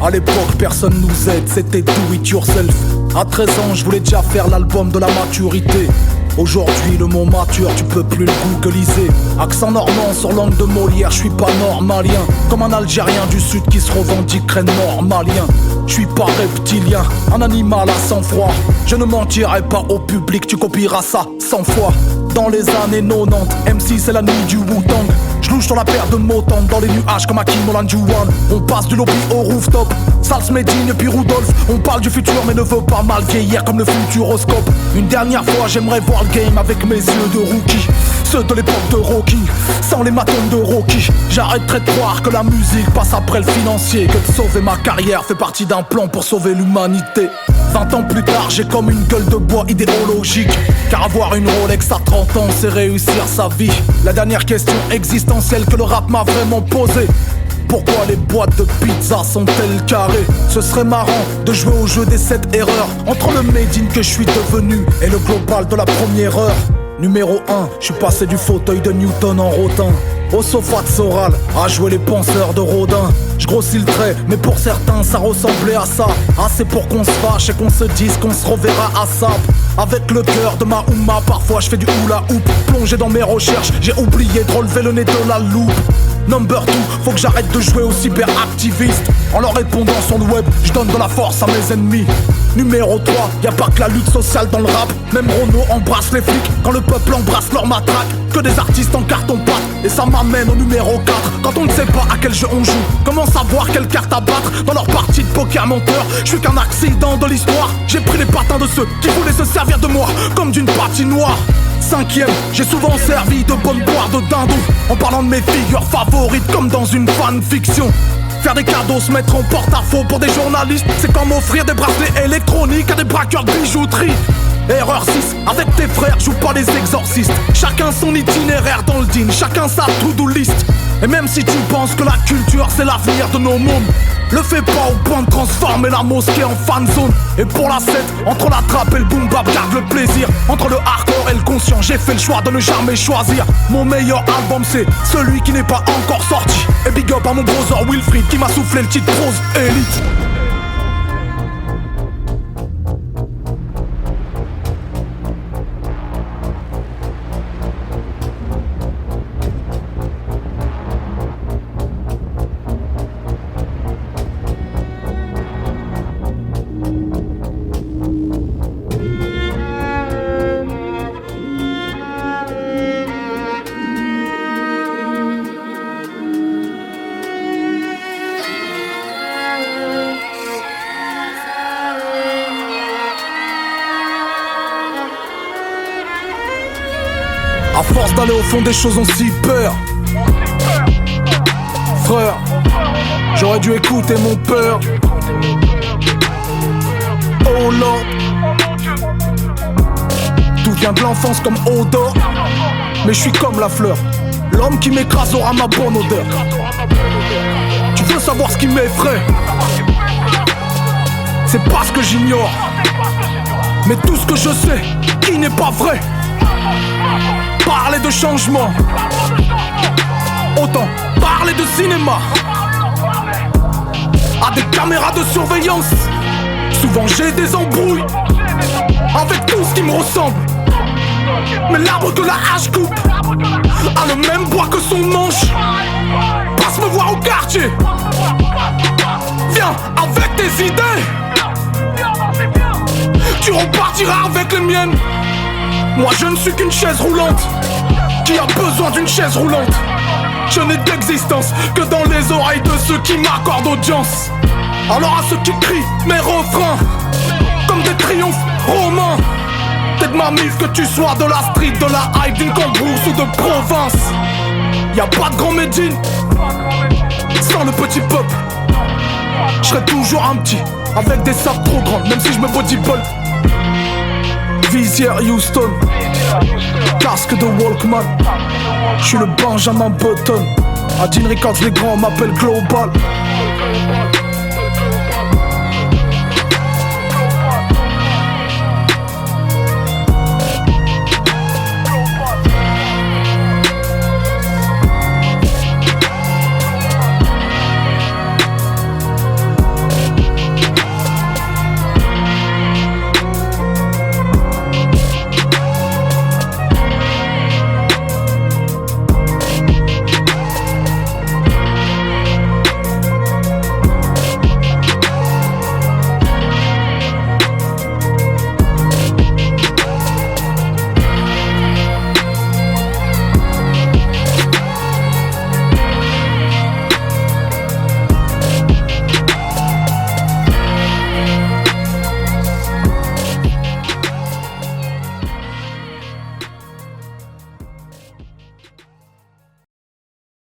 À l'époque personne nous aide, c'était do it yourself. À 13 ans je voulais déjà faire l'album de la maturité. Aujourd'hui le mot mature tu peux plus le googliser. Accent normand sur langue de Molière, je suis pas normalien. Comme un Algérien du sud qui se revendiquerait normalien. Je suis pas reptilien, un animal à sang-froid. Je ne mentirai pas au public, tu copieras ça 100 fois. Dans les années 90, MC c'est la nuit du Wu-Tang. Je louche sur la paire de Motown, dans les nuages comme Hakim Olajuwon. On passe du lobby au rooftop, Sals Medine puis Rudolph. On parle du futur mais ne veut pas mal vieillir comme le futuroscope. Une dernière fois j'aimerais voir le game avec mes yeux de rookie. Ceux de l'époque de Rocky, sans les matons de Rocky. J'arrêterai de croire que la musique passe après le financier, que de sauver ma carrière fait partie d'un plan pour sauver l'humanité. 20 ans plus tard j'ai comme une gueule de bois idéologique. Car avoir une Rolex à 30 ans c'est réussir sa vie. La dernière question existentielle que le rap m'a vraiment posée: pourquoi les boîtes de pizza sont-elles carrées? Ce serait marrant de jouer au jeu des 7 erreurs entre le made in que je suis devenu et le global de la première heure. Numéro 1, je suis passé du fauteuil de Newton en rotin au sofa de Soral, à jouer les penseurs de Rodin. Je grossis le trait, mais pour certains ça ressemblait à ça. Assez pour qu'on se fâche et qu'on se dise qu'on se reverra à Sap. Avec le cœur de ma Ouma, parfois je fais du hula hoop. Plongé dans mes recherches, j'ai oublié de relever le nez de la loupe. Number 2, faut que j'arrête de jouer aux cyberactivistes. En leur répondant sur le web, je donne de la force à mes ennemis. Numéro 3, y'a pas que la lutte sociale dans le rap. Même Renault embrasse les flics quand le peuple embrasse leur matraque. Que des artistes en carton-pâte, et ça m'amène au numéro 4. Quand on ne sait pas à quel jeu on joue, comment savoir quelle carte à battre dans leur partie de poker menteur? Je suis qu'un accident de l'histoire. J'ai pris les patins de ceux qui voulaient se servir de moi comme d'une patinoire. 5ème, j'ai souvent servi de bonne poire de dindon, en parlant de mes figures favorites comme dans une fanfiction. Faire des cadeaux, se mettre en porte-à-faux pour des journalistes, c'est comme offrir des bracelets électroniques à des braqueurs de bijouterie. Erreur 6, avec tes frères, joue pas les exorcistes. Chacun son itinéraire dans le din, chacun sa to-do list. Et même si tu penses que la culture c'est l'avenir de nos mômes, le fais pas au point de transformer la mosquée en fan zone. Et pour la 7, entre la trappe et le boom bap, garde le plaisir. Entre le hardcore et le conscient, j'ai fait le choix de ne jamais choisir. Mon meilleur album c'est celui qui n'est pas encore sorti. Et big up à mon brother Wilfried qui m'a soufflé le titre Prose Elite. À force d'aller au fond des choses on s'y perd. Frère, j'aurais dû écouter mon père. Oh Lord, tout vient de l'enfance comme odeur. Mais je suis comme la fleur, l'homme qui m'écrase aura ma bonne odeur. Tu veux savoir ce qui m'effraie? C'est pas ce que j'ignore, mais tout ce que je sais qui n'est pas vrai. Parler de changement, autant parler de cinéma. À des caméras de surveillance, souvent j'ai des embrouilles avec tout ce qui me ressemble. Mais l'arbre que la hache coupe a le même bois que son manche. Passe me voir au quartier, viens avec tes idées. tu repartiras avec les miennes. Moi je ne suis qu'une chaise roulante qui a besoin d'une chaise roulante. Je n'ai d'existence que dans les oreilles de ceux qui m'accordent audience. Alors à ceux qui crient mes refrains comme des triomphes romains, t'es de ma mif que tu sois de la street, de la hype, d'une cambrousse ou de province. Y'a pas de grand Médine sans le petit peuple. J'serai toujours un petit avec des sables trop grandes, même si je me bodybuild. Visière Houston, casque de Walkman. J'suis le Benjamin Button. À Dean Records les grands m'appellent Global.